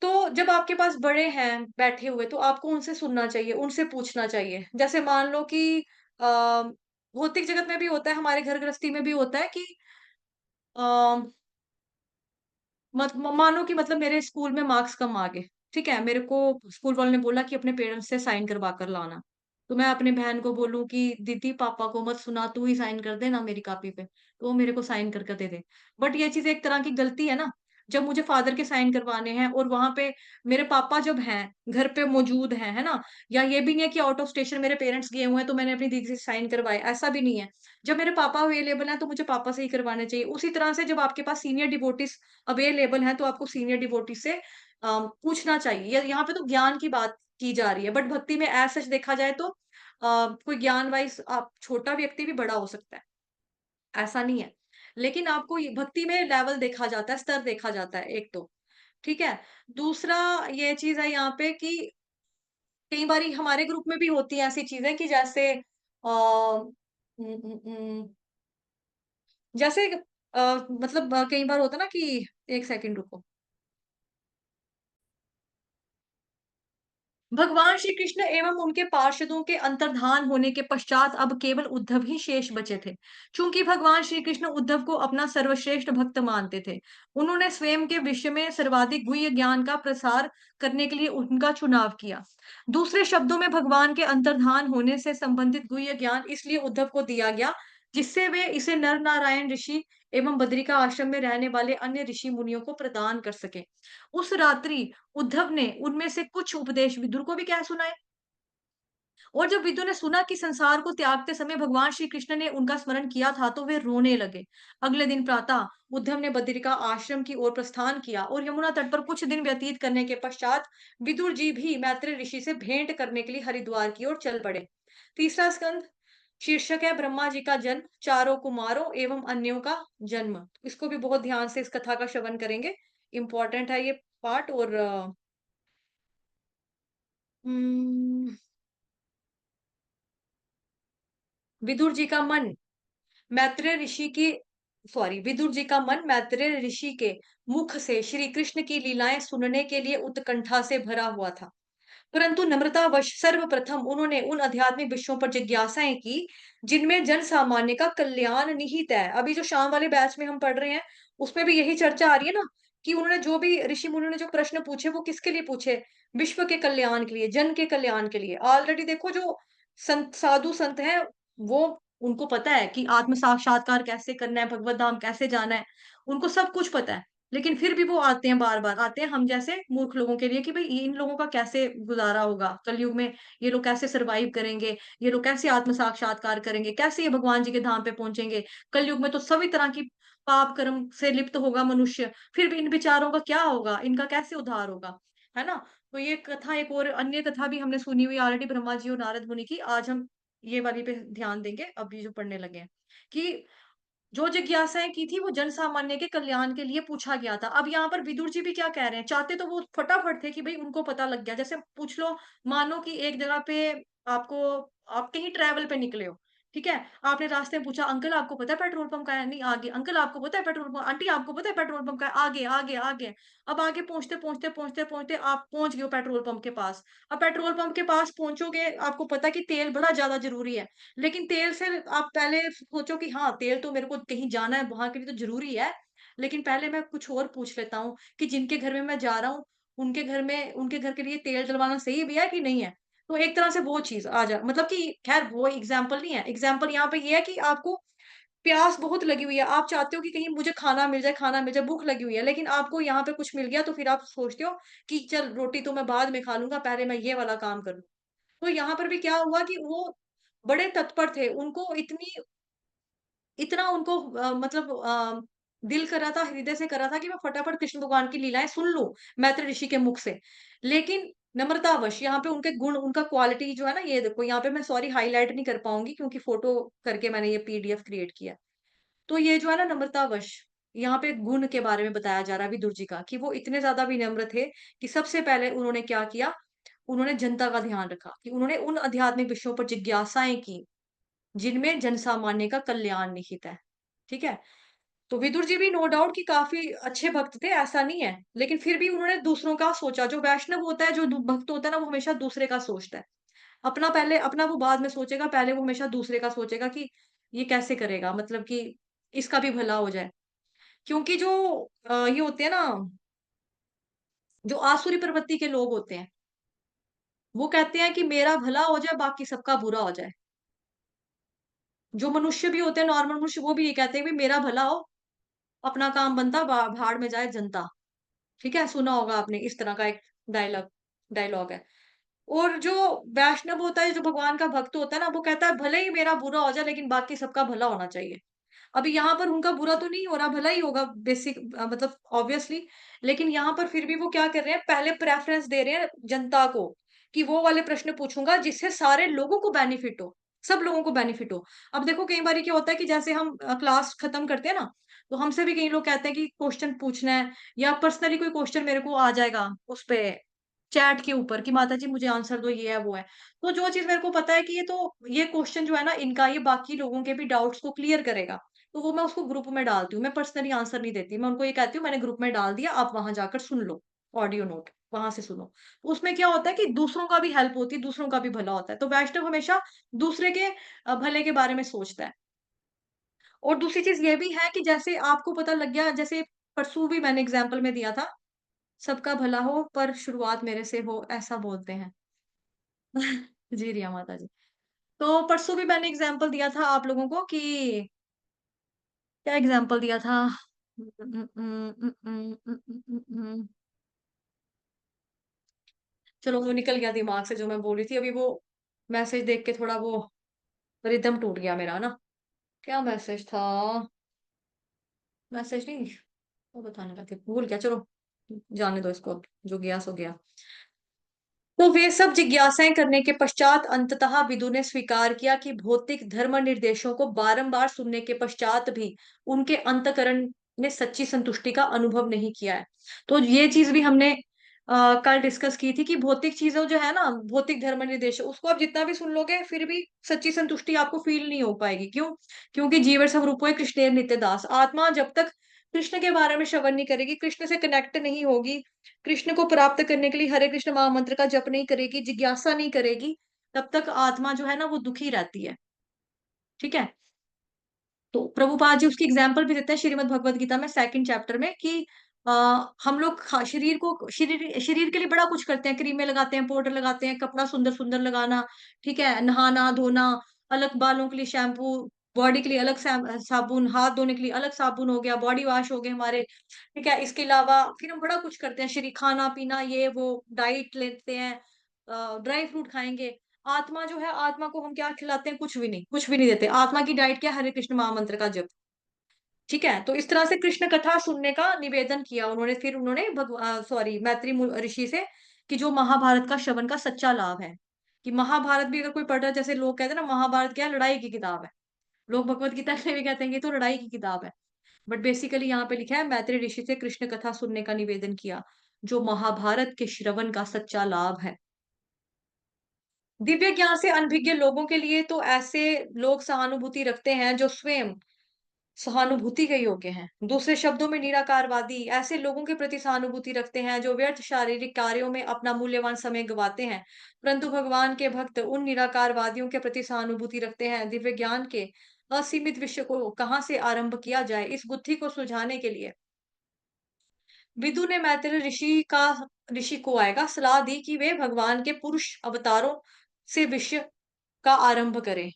तो जब आपके पास बड़े हैं बैठे हुए, तो आपको उनसे सुनना चाहिए, उनसे पूछना चाहिए। जैसे मान लो कि भौतिक जगत में भी होता है, हमारे घर गृहस्थी में भी होता है कि अ, मानो कि मतलब मेरे स्कूल में मार्क्स कम आ गए, ठीक है? मेरे को स्कूल वालों ने बोला कि अपने पेरेंट्स से साइन करवा कर लाना। तो मैं अपनी बहन को बोलूँ कि दीदी पापा को मत सुना, तू ही साइन कर देना मेरी कॉपी पे। तो वो मेरे को साइन कर दे दे। बट ये चीज़ एक तरह की गलती है ना, जब मुझे फादर के साइन करवाने हैं और वहाँ पे मेरे पापा जब हैं, घर पे मौजूद हैं, है ना? या ये भी नहीं है कि आउट ऑफ स्टेशन मेरे पेरेंट्स गए हुए हैं, तो मैंने अपनी दीदी से साइन करवाए, ऐसा भी नहीं है। जब मेरे पापा अवेलेबल हैं, तो मुझे पापा से ही करवाने चाहिए। उसी तरह से जब आपके पास सीनियर डिवोटीज़ अवेलेबल हैं, तो आपको सीनियर डिवोटी से पूछना चाहिए। यहाँ पे तो ज्ञान की बात की जा रही है, बट भक्ति में एज़ सच देखा जाए तो कोई ज्ञान वाइज़ आप छोटा व्यक्ति भी बड़ा हो सकता है, ऐसा नहीं है। लेकिन आपको ये भक्ति में लेवल देखा जाता है, स्तर देखा जाता है, एक तो, ठीक है? दूसरा ये चीज़ है यहाँ पे कि कई बारी हमारे ग्रुप में भी होती हैं ऐसी चीज़ें कि जैसे जैसे मतलब कई बार होता है ना कि 1 सेकंड रुको। भगवान श्री कृष्ण एवं उनके पार्षदों के अंतर्धान होने के पश्चात अब केवल उद्धव ही शेष बचे थे। चूंकि भगवान श्री कृष्ण उद्धव को अपना सर्वश्रेष्ठ भक्त मानते थे, उन्होंने स्वयं के विषय में सर्वाधिक गुह्य ज्ञान का प्रसार करने के लिए उनका चुनाव किया। दूसरे शब्दों में भगवान के अंतर्धान होने से संबंधित गुह्य ज्ञान इसलिए उद्धव को दिया गया, जिससे वे इसे नर नारायण ऋषि एवं बद्रिका आश्रम में रहने वाले अन्य ऋषि मुनियों को प्रदान कर सके। उस रात्रि उद्धव ने उनमें से कुछ उपदेश विदुर को भी क्या सुनाए। और जब विदुर ने सुना कि संसार को त्यागते समय भगवान श्री कृष्ण ने उनका स्मरण किया था, तो वे रोने लगे। अगले दिन प्रातः उद्धव ने बद्रिका आश्रम की ओर प्रस्थान किया और यमुना तट पर कुछ दिन व्यतीत करने के पश्चात विदुर जी भी मैत्री ऋषि से भेंट करने के लिए हरिद्वार की ओर चल पड़े। तीसरा स्कंद शीर्षक है ब्रह्मा जी का जन्म, चारों कुमारों एवं अन्यों का जन्म। इसको भी बहुत ध्यान से इस कथा का श्रवण करेंगे। इंपॉर्टेंट है ये पार्ट। और हम्म, विदुर जी का मन मैत्रेय ऋषि की विदुर जी का मन मैत्रेय ऋषि के मुख से श्री कृष्ण की लीलाएं सुनने के लिए उत्कंठा से भरा हुआ था। परंतु नम्रतावश सर्वप्रथम उन्होंने उन आध्यात्मिक विषयों पर जिज्ञासाएं की, जिनमें जन सामान्य का कल्याण निहित है। अभी जो शाम वाले बैच में हम पढ़ रहे हैं, उसमें भी यही चर्चा आ रही है ना, कि उन्होंने जो भी ऋषि मुनियों ने जो प्रश्न पूछे, वो किसके लिए पूछे? विश्व के कल्याण के लिए, जन के कल्याण के लिए। ऑलरेडी देखो, जो संत साधु संत हैं, वो उनको पता है कि आत्म साक्षात्कार कैसे करना है, भगवत धाम कैसे जाना है, उनको सब कुछ पता है। लेकिन फिर भी वो आते हैं, बार-बार आते हैं हम जैसे मूर्ख लोगों के लिए कि भई इन लोगों का कैसे गुज़ारा होगा कलयुग में, ये लोग कैसे सर्वाइव करेंगे, ये लोग कैसे आत्म साक्षात्कार करेंगे, कैसे ये भगवान जी के धाम पे पहुँचेंगे। कलयुग में तो सभी तरह की पाप कर्म से लिप्त होगा मनुष्य, फिर भी इन बेचारों का क्या होगा, इनका कैसे उद्धार होगा, है ना? तो ये कथा एक और अन्य कथा भी हमने सुनी हुई ऑलरेडी ब्रह्मा जी और नारद मुनि की। आज हम ये वाली पे ध्यान देंगे, अभी जो पढ़ने लगे हैं, कि जो जिज्ञासाएँ की थी वो जन-सामान्य के कल्याण के लिए पूछा गया था। अब यहाँ पर विदुर जी भी क्या कह रहे हैं, चाहते तो वो फटाफट थे कि भई उनको पता लग गया। जैसे पूछ लो, मानो कि एक जगह पे आपको आप कहीं ट्रैवल पे निकले हो, ठीक है? आपने रास्ते में पूछा, अंकल आपको पता है पेट्रोल पंप कहाँ है? नहीं, आगे। अंकल आपको पता है पेट्रोल पंप, आंटी आपको पता है पेट्रोल पंप कहाँ है? आगे, आगे, आगे। अब आगे पहुँचते-पहुँचते आप पहुँच गए हो पेट्रोल पंप के पास। अब पेट्रोल पंप के पास पहुँचोगे, आपको पता है कि तेल बड़ा ज़्यादा ज़रूरी है। लेकिन तेल से आप पहले सोचो कि हाँ, तेल तो मेरे को कहीं जाना है, वहाँ के लिए तो ज़रूरी है। लेकिन पहले मैं कुछ और पूछ लेता हूँ कि जिनके घर में मैं जा रहा हूँ, उनके घर के लिए तेल डलवाना सही भी है कि नहीं है? तो एक तरह से वो चीज़ आ जा मतलब कि ख़ैर वो एग्ज़ाम्पल नहीं है। एग्ज़ाम्पल यहाँ पे ये है कि आपको प्यास बहुत लगी हुई है। आप चाहते हो कि कहीं मुझे खाना मिल जाए, भूख लगी हुई है। लेकिन आपको यहाँ पे कुछ मिल गया, तो फिर आप सोचते हो कि चल रोटी तो मैं बाद में खा लूँगा, पहले मैं ये वाला काम कर लूँ। तो यहाँ पर भी क्या हुआ कि वो बड़े तत्पर थे। उनको इतना उनको मतलब दिल कर रहा था, हृदय से कर रहा था कि मैं फटाफट कृष्ण भगवान की लीलाएँ सुन लूँ, मैत्री ऋषि के मुख से। लेकिन नम्रतावश यहाँ पे उनके गुण, उनका क्वालिटी जो है ना, ये देखो यहाँ पे मैं सॉरी हाइलाइट नहीं कर पाऊँगी क्योंकि फ़ोटो करके मैंने ये पीडीएफ क्रिएट किया है। तो ये जो है ना नम्रतावश, यहाँ पे गुण के बारे में बताया जा रहा है विदुर जी का, कि वो इतने ज़्यादा विनम्र थे कि सबसे पहले उन्होंने क्या किया, उन्होंने जनता का ध्यान रखा, कि उन्होंने उन आध्यात्मिक विषयों पर जिज्ञासाएँ की, जिनमें जनसामान्य का कल्याण निहित है। ठीक है? तो विदुर जी भी नो डाउट कि काफ़ी अच्छे भक्त थे, ऐसा नहीं है। लेकिन फिर भी उन्होंने दूसरों का सोचा। जो वैष्णव होता है, जो दू भक्त होता है ना, वो हमेशा दूसरे का सोचता है। अपना वो बाद में सोचेगा, पहले वो हमेशा दूसरे का सोचेगा कि ये कैसे करेगा? मतलब कि इसका भी भला हो जाए। क्योंकि जो ये होते हैं ना, जो आसुरी प्रवृत्ति के लोग होते हैं, वो कहते हैं कि मेरा भला हो जाए, बाकी सबका बुरा हो जाए। जो मनुष्य भी होते हैं, नॉर्मल मनुष्य, वो भी ये कहते हैं कि मेरा भला हो, अपना काम बनता, भाड़ में जाए जनता। ठीक है? सुना होगा आपने, इस तरह का एक डायलॉग डायलॉग है। और जो वैष्णव होता है, जो भगवान का भक्त होता है ना, वो कहता है भले ही मेरा बुरा हो जाए, लेकिन बाकी सबका भला होना चाहिए। अभी यहाँ पर उनका बुरा तो नहीं हो रहा, भला ही होगा बेसिक मतलब ऑब्वियसली। लेकिन यहाँ पर फिर भी वो क्या कर रहे हैं, पहले प्रेफ़रेंस दे रहे हैं जनता को, कि वो वाले प्रश्न पूछूँगा जिससे सारे लोगों को बेनिफिट हो, सब लोगों को बेनिफिट हो। अब देखो कई बारी क्या होता है कि जैसे हम क्लास खत्म करते हैं ना, तो हमसे भी कई लोग कहते हैं कि क्वेश्चन पूछना है, या पर्सनली कोई क्वेश्चन मेरे को आ जाएगा उस पे चैट के ऊपर कि माता जी मुझे आंसर दो, ये है, वो है। तो जो चीज़ मेरे को पता है कि ये क्वेश्चन जो है ना इनका, ये बाकी लोगों के भी डाउट्स को क्लियर करेगा। तो वो मैं उसको ग्रुप में डालती हूँ। मैं पर्सनली आंसर नहीं देती। मैं उनको ये कहती हूँ मैंने ग्रुप में डाल दिया, आप वहाँ जाकर सुन लो, ऑडियो नोट, वहाँ से सुनो। तो उसमें क्या होता है कि दूसरों का भी हेल्प होती है, दूसरों का भी भला होता है। तो वैष्णव हमेशा दूसरे के भले के बारे में सोचता है। और दूसरी चीज़ ये भी है कि जैसे आपको पता लग गया, जैसे परसों भी मैंने एग्ज़ाम्पल में दिया था, सबका भला हो पर शुरुआत मेरे से हो, ऐसा बोलते हैं। जी, रिया माता जी। तो परसों भी मैंने एग्ज़ाम्पल दिया था आप लोगों को कि क्या एग्ज़ाम्पल दिया था? उम, उम, उम, उम, उम, उम, उम, उम, उम, चलो वो निकल गया दिमाग से जो मैं बोल रही थी। अभी वो मैसेज देख के थोड़ा वो रिदम टूट गया मेरा ना। क्या मैसेज था? मैसेज नहीं, वो बताने लगे, भूल गया, चलो जाने दो इसको, जो गया सो गया। तो वे सब जिज्ञासाएं करने के पश्चात अंततः विदु ने स्वीकार किया कि भौतिक धर्म निर्देशों को बारंबार सुनने के पश्चात भी उनके अंतकरण ने सच्ची संतुष्टि का अनुभव नहीं किया है। तो ये चीज भी हमने कल डिस्कस की थी कि भौतिक चीजों जो है ना, भौतिक धर्म निर्देश, उसको आप जितना भी सुन लोगे फिर भी सच्ची संतुष्टि आपको फील नहीं हो पाएगी। क्यों? क्योंकि जीवन स्वरूप कृष्णेर नित्य दास, आत्मा जब तक कृष्ण के बारे में श्रवण नहीं करेगी, कृष्ण से कनेक्ट नहीं होगी, कृष्ण को प्राप्त करने के लिए हरे कृष्ण महामंत्र का जप नहीं करेगी, जिज्ञासा नहीं करेगी, तब तक आत्मा जो है ना वो दुखी रहती है। ठीक है? तो प्रभुपाद जी उसकी एग्जाम्पल भी देते हैं श्रीमद् भगवत गीता में 2nd चैप्टर में कि अ, हम लोग शरीर शरीर के लिए बड़ा कुछ करते हैं, क्रीमें लगाते हैं, पाउडर लगाते हैं, कपड़ा सुंदर-सुंदर लगाना, ठीक है? नहाना, धोना, अलग बालों के लिए शैम्पू, बॉडी के लिए अलग साबुन, हाथ धोने के लिए अलग साबुन हो गया, बॉडी वॉश हो गए हमारे, ठीक है? इसके अलावा फिर हम बड़ा कुछ करते हैं, खाना-पीना ये वो, डाइट लेते हैं, ड्राई फ्रूट खाएँगे। आत्मा जो है, आत्मा को हम क्या खिलाते हैं? कुछ भी नहीं देते। आत्मा की डाइट क्या है? हरे कृष्ण महामंत्र का जप, ठीक है? तो इस तरह से कृष्ण कथा सुनने का निवेदन किया उन्होंने। फिर उन्होंने सॉरी मैत्री ऋषि से कि जो महाभारत का श्रवण का सच्चा लाभ है, कि महाभारत भी अगर कोई पढ़ रहा है, जैसे लोग कहते हैं ना महाभारत क्या है? लड़ाई की किताब है। लोग भगवत गीता के लिए भी कहते हैं कि ये तो लड़ाई की किताब है। बट बेसिकली यहाँ पे लिखा है मैत्री ऋषि से कृष्ण कथा सुनने का निवेदन किया, जो महाभारत के श्रवण का सच्चा लाभ है। दिव्य ज्ञान से अनभिज्ञ लोगों के लिए तो ऐसे लोग सहानुभूति रखते हैं जो स्वयं सहानुभूति के योग्य हैं। दूसरे शब्दों में निराकारवादी ऐसे लोगों के प्रति सहानुभूति रखते हैं जो व्यर्थ शारीरिक कार्यों में अपना मूल्यवान समय गंवाते हैं। परंतु भगवान के भक्त उन निराकारवादियों के प्रति सहानुभूति रखते हैं। दिव्य ज्ञान के असीमित विषय को कहाँ से आरंभ किया जाए, इस बुद्धि को सुलझाने के लिए विदु ने मैत्री ऋषि को आएगा सलाह दी कि वे भगवान के पुरुष अवतारों से विषय का आरंभ करें।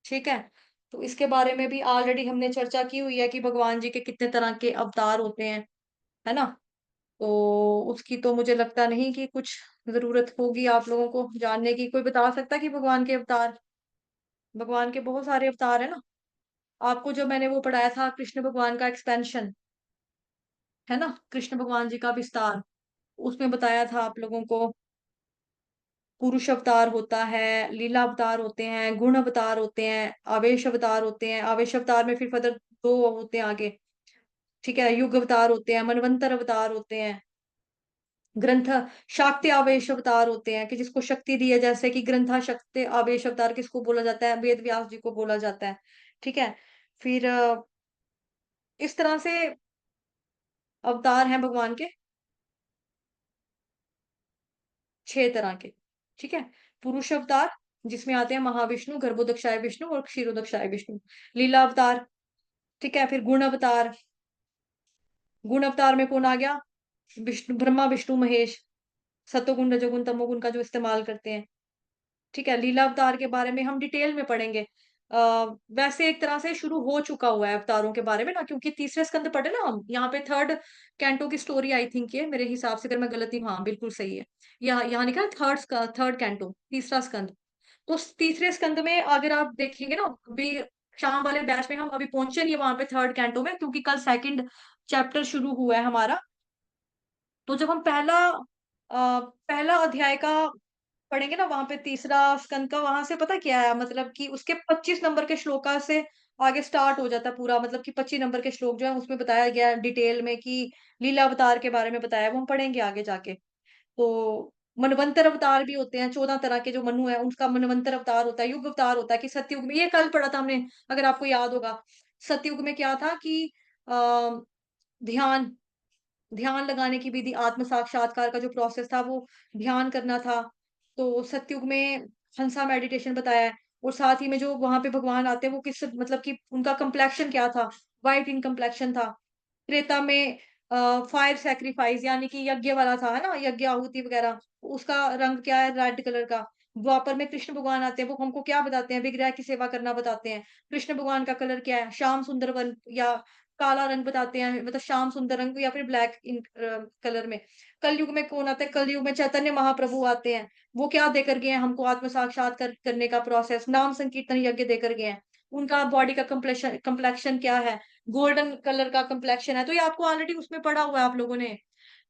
ठीक है? तो इसके बारे में भी ऑलरेडी हमने चर्चा की हुई है कि भगवान जी के कितने तरह के अवतार होते हैं, है ना? तो उसकी तो मुझे लगता नहीं कि कुछ ज़रूरत होगी आप लोगों को जानने की। कोई बता सकता है कि भगवान के बहुत सारे अवतार हैं ना? आपको जो मैंने वो पढ़ाया था कृष्ण भगवान का एक्सपेंशन, है ना? कृष्ण भगवान जी का विस्तार, उसमें बताया था आप लोगों को पुरुष अवतार होता है, लीला अवतार होते हैं, गुण अवतार होते हैं, आवेश अवतार होते हैं। आवेश अवतार में फिर फर्दर 2 होते हैं आगे, ठीक है? युग अवतार होते हैं, मनवंतर अवतार होते हैं, ग्रंथ शाक्य आवेश अवतार होते हैं कि जिसको शक्ति दी है, जैसे कि ग्रंथा शक्ति आवेश अवतार किसको बोला जाता है? वेद व्यास जी को बोला जाता है, ठीक है? फिर इस तरह से अवतार हैं भगवान के 6 तरह के, ठीक है? पुरुष अवतार जिसमें आते हैं महाविष्णु, गर्भोदक्षाय विष्णु और क्षीरोदक्षाय विष्णु। लीला अवतार, ठीक है? फिर गुण अवतार में कौन आ गया? विष्णु, ब्रह्मा, विष्णु, महेश, सतोगुण, रजोगुण, तमोगुण का जो इस्तेमाल करते हैं, ठीक है? लीला अवतार के बारे में हम डिटेल में पढ़ेंगे। अ, वैसे एक तरह से शुरू हो चुका हुआ है अवतारों के बारे में ना, क्योंकि तीसरे स्कंद पढ़े ना हम, यहाँ पे 3rd कैंटो की स्टोरी आई थिंक ये मेरे हिसाब से, अगर मैं गलत नहीं हूँ, हाँ, बिल्कुल सही है। यहाँ लिखा है 3rd कैंटो, तीसरा स्कंद। तो तीसरे स्कंद में अगर आप देखेंगे ना, अभी शाम वाले बैच में हम अभी पहुंचे नहीं है वहां पे 3rd कैंटो में, क्योंकि कल 2nd चैप्टर शुरू हुआ है हमारा। तो जब हम पहला अध्याय का पढ़ेंगे ना, वहां पे तीसरा स्कंद का, वहां से पता क्या है, मतलब कि उसके 25 नंबर के श्लोका से आगे स्टार्ट हो जाता है पूरा, मतलब कि 25 नंबर के श्लोक जो है उसमें बताया गया है डिटेल में कि लीला अवतार के बारे में बताया है, वो हम पढ़ेंगे आगे जाके। तो मनवंतर अवतार भी होते हैं, 14 तरह के जो मनु है, उनका मनवंतर अवतार होता है, युग अवतार होता है कि सतयुग में, ये कल पढ़ा था हमने, अगर आपको याद होगा। सतयुग में क्या था कि अ, ध्यान ध्यान लगाने की विधि, आत्म साक्षात्कार का जो प्रोसेस था वो ध्यान करना था। तो सतयुग में हंसा मेडिटेशन बताया है, और साथ ही में जो वहाँ पे भगवान आते हैं वो किस मतलब कि उनका कम्प्लेक्शन क्या था, व्हाइट इन कम्प्लेक्शन था। त्रेता में फायर सैक्रिफाइस यानी कि यज्ञ वाला था, है ना? यज्ञ आहुति वगैरह, उसका रंग क्या है? रेड कलर का। द्वापर में कृष्ण भगवान आते हैं, वो हमको क्या बताते हैं? विग्रह की सेवा करना बताते हैं। कृष्ण भगवान का कलर क्या है? श्याम सुंदर वन या काला रंग बताते हैं, मतलब श्याम सुंदर रंग या फिर ब्लैक इन कलर में। कलयुग में कौन आता है? कलयुग में चैतन्य महाप्रभु आते हैं। वो क्या देकर गए हैं हमको? आत्म साक्षात्कार करने का प्रोसेस, नाम संकीर्तन यज्ञ देकर गए हैं। उनका बॉडी का कम्प्लेक्शन क्या है? गोल्डन कलर का कम्प्लेक्शन है। तो ये आपको ऑलरेडी उसमें पढ़ा हुआ है आप लोगों ने।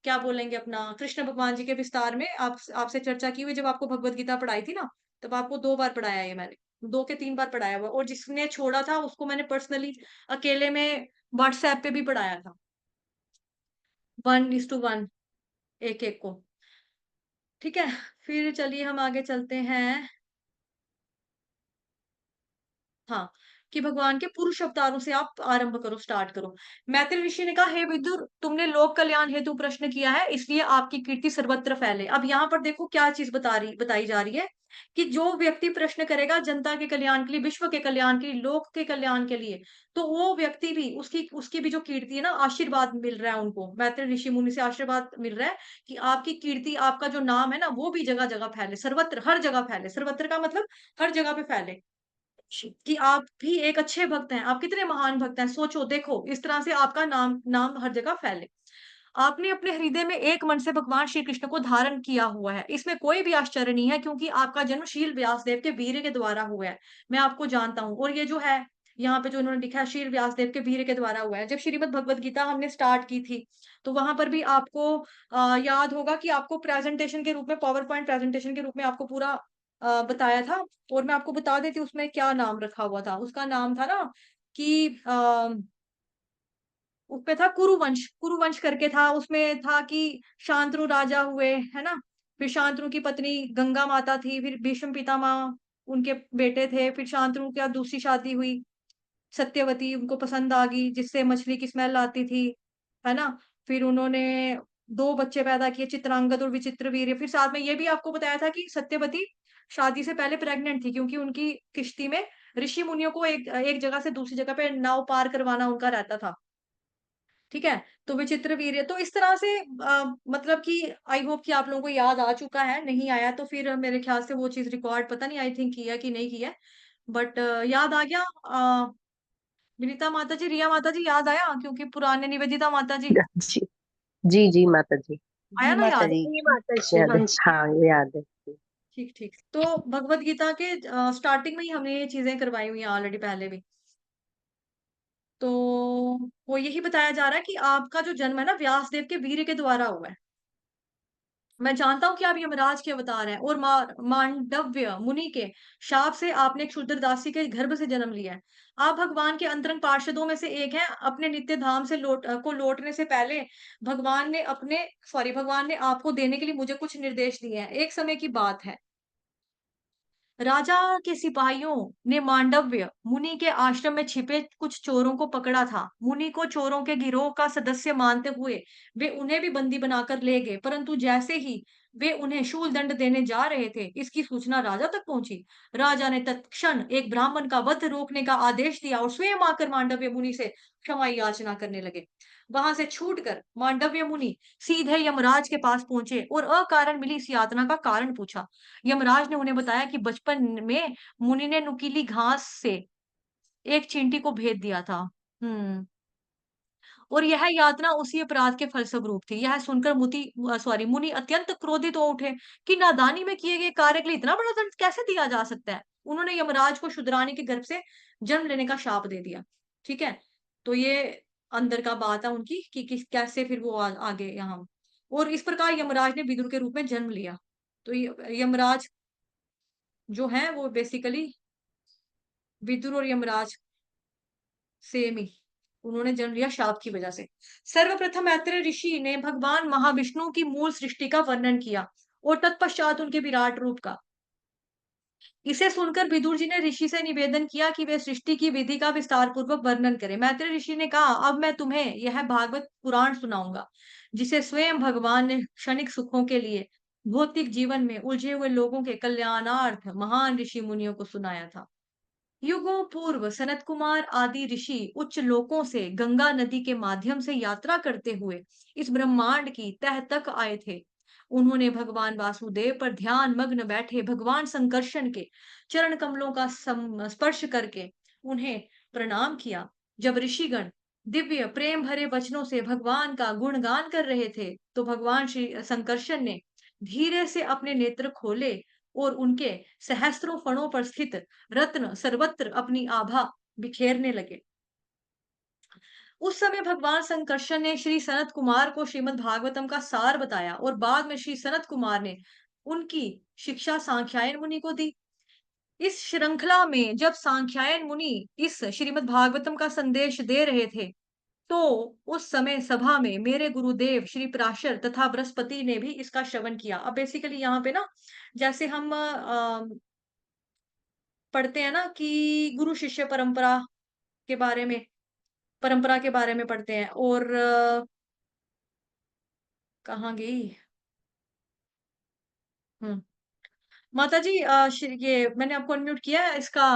क्या बोलेंगे अपना कृष्ण भगवान जी के विस्तार में आपसे चर्चा की हुई, जब आपको भगवत गीता पढ़ाई थी ना, तब आपको 2 बार पढ़ाया है ये मैंने। 2 के 3 बार पढ़ाया हुआ है, और जिसने छोड़ा था उसको मैंने पर्सनली अकेले में व्हाट्सएप पे भी पढ़ाया था। 1:1 एक-एक को। ठीक है? फिर चलिए हम आगे चलते हैं। हाँ, कि भगवान के पुरुष अवतारों से आप आरंभ करो, स्टार्ट करो। मैत्री ऋषि ने कहा, हे विदुर, तुमने लोक कल्याण हेतु प्रश्न किया है, इसलिए आपकी कीर्ति सर्वत्र फैले। अब यहाँ पर देखो क्या चीज बताई जा रही है कि जो व्यक्ति प्रश्न करेगा जनता के कल्याण के लिए, विश्व के कल्याण के लिए, लोक के कल्याण के लिए, तो वो व्यक्ति भी उसकी उसकी भी जो कीर्ति है ना, आशीर्वाद मिल रहा है उनको। मैत्री ऋषि मुनि से आशीर्वाद मिल रहा है कि आपकी कीर्ति, आपका जो नाम है ना, वो भी जगह जगह फैले, सर्वत्र, हर जगह फैले। सर्वत्र का मतलब हर जगह पे फैले, कि आप भी एक अच्छे भक्त हैं, आप कितने महान भक्त हैं, सोचो, देखो, इस तरह से आपका नाम नाम हर जगह फैले। आपने अपने हृदय में एक मन से भगवान श्री कृष्ण को धारण किया हुआ है। इसमें कोई भी आश्चर्य नहीं है, क्योंकि आपका जन्म शील व्यासदेव के वीर्य के द्वारा हुआ है। मैं आपको जानता हूँ, और ये जो है, यहाँ पे जो इन्होंने लिखा है, शील व्यासदेव के वीर्य के द्वारा हुआ है। जब श्रीमद् भगवत गीता हमने स्टार्ट की थी, तो वहां पर भी आपको याद होगा कि आपको प्रेजेंटेशन के रूप में, पावर पॉइंट प्रेजेंटेशन के रूप में आपको पूरा बताया था। और मैं आपको बता देती हूँ उसमें क्या नाम रखा हुआ था। उसका नाम था ना कि उसपे था कुरुवंश, कुरुवंश करके था। उसमें था कि शांतनु राजा हुए, है ना? फिर शांतनु की पत्नी गंगा माता थी, फिर भीष्म पितामह उनके बेटे थे, फिर शांतनु की दूसरी शादी हुई, सत्यवती, उनको पसंद आ गई, जिससे मछली की स्मेल आती थी, है ना? फिर उन्होंने 2 बच्चे पैदा किए, चित्रांगद और विचित्रवीर्य। फिर साथ में ये भी आपको बताया था कि सत्यवती शादी से पहले प्रेग्नेंट थी, क्योंकि उनकी किश्ती में ऋषि मुनियों को एक एक जगह से दूसरी जगह पे नाव पार करवाना उनका रहता था। ठीक है? तो विचित्र वीर्य, तो इस तरह से मतलब कि आई होप कि आप लोगों को याद आ चुका है, नहीं आया तो फिर मेरे ख्याल से वो चीज़ रिकॉर्ड पता नहीं, आई थिंक की है कि नहीं की है। बट याद आ गया। विनीता माता जी, रिया माता जी, याद आया? क्योंकि पुराने निवेदिता माता जी, जी जी जी माता जी। आया जी ना माता याद? जी। जी माता जी, याद हाँ है, जी। हाँ याद है। ठीक, ठीक। तो भगवत गीता के स्टार्टिंग में ही हमने ये चीज़ें करवाई हुई हैं ऑलरेडी पहले भी। तो वो यही बताया जा रहा है कि आपका जो जन्म है ना, व्यासदेव के वीर्य के द्वारा हुआ है। मैं जानता हूँ कि आप यमराज के अवतार हैं, और मांडव्य मुनि के शाप से आपने एक क्षुद्र दासी के गर्भ से जन्म लिया है। आप भगवान के अंतरंग पार्षदों में से एक हैं। अपने नित्य धाम से लौटने से पहले भगवान ने आपको देने के लिए मुझे कुछ निर्देश दिए हैं। एक समय की बात है, राजा के सिपाहियों ने मांडव्य मुनि के आश्रम में छिपे कुछ चोरों को पकड़ा था। मुनि को चोरों के गिरोह का सदस्य मानते हुए वे उन्हें भी बंदी बनाकर ले गए, परंतु जैसे ही वे उन्हें शूल दंड देने जा रहे थे, इसकी सूचना राजा तक पहुंची। राजा ने तत्क्षण एक ब्राह्मण का वध रोकने का आदेश दिया, और स्वयं आकर मांडव्य मुनि से क्षमा याचना करने लगे। वहां से छूटकर मांडव्य मुनि सीधे यमराज के पास पहुंचे और अकारण मिली इस यातना का कारण पूछा। यमराज ने उन्हें बताया कि बचपन में मुनि ने नुकीली घास से एक चींटी को भेद दिया था। और यह यातना उसी अपराध के फलस्वरूप थी। यह सुनकर मुनि अत्यंत क्रोधित हो उठे कि नादानी में किए गए कार्य के लिए इतना बड़ा दंड कैसे दिया जा सकता है। उन्होंने यमराज को शुद्रानी के गर्भ से जन्म लेने का शाप दे दिया। ठीक है? तो ये अंदर का बात है उनकी कि कैसे फिर वो आगे यहाँ, और इस प्रकार यमराज ने विदुर के रूप में जन्म लिया। तो यमराज जो है वो बेसिकली विदुर और यमराज सेम ही, उन्होंने जन्म लिया शाप की वजह से। सर्वप्रथम मैत्रेय ऋषि ने भगवान महाविष्णु की मूल सृष्टि का वर्णन किया। और तत्पश्चात उनके विराट रूप का। इसे सुनकर विदुर जी ने ऋषि से निवेदन किया कि वे सृष्टि की विधि का विस्तार पूर्वक वर्णन करें। मैत्रेय ऋषि ने कहा, अब मैं तुम्हें यह भागवत पुराण सुनाऊंगा, जिसे स्वयं भगवान ने क्षणिक सुखों के लिए भौतिक जीवन में उलझे हुए लोगों के कल्याणार्थ महान ऋषि मुनियों को सुनाया था। युगों पूर्व सनत कुमार आदि ऋषि उच्च लोकों से गंगा नदी के माध्यम से यात्रा करते हुए इस ब्रह्मांड की तह तक आए थे। उन्होंने भगवान वासुदेव पर ध्यान मग्न बैठे भगवान संकर्षण के चरण कमलों का स्पर्श करके उन्हें प्रणाम किया। जब ऋषिगण दिव्य प्रेम भरे वचनों से भगवान का गुणगान कर रहे थे, तो भगवान श्री संकर्षण ने धीरे से अपने नेत्र खोले और उनके सहस्त्रों फणों पर स्थित रत्न सर्वत्र अपनी आभा बिखेरने लगे। उस समय भगवान संकर्षण ने श्री सनत कुमार को श्रीमद् भागवतम का सार बताया और बाद में श्री सनत कुमार ने उनकी शिक्षा सांख्यायन मुनि को दी। इस श्रृंखला में जब सांख्यायन मुनि इस श्रीमद् भागवतम का संदेश दे रहे थे, तो उस समय सभा में मेरे गुरुदेव श्री पराशर तथा बृहस्पति ने भी इसका श्रवण किया। अब बेसिकली यहाँ पे ना, जैसे हम पढ़ते हैं ना कि गुरु शिष्य परंपरा के बारे में, परंपरा के बारे में पढ़ते हैं। और कहाँ गई? हम्म माता जी, ये मैंने आपको अनम्यूट किया है। इसका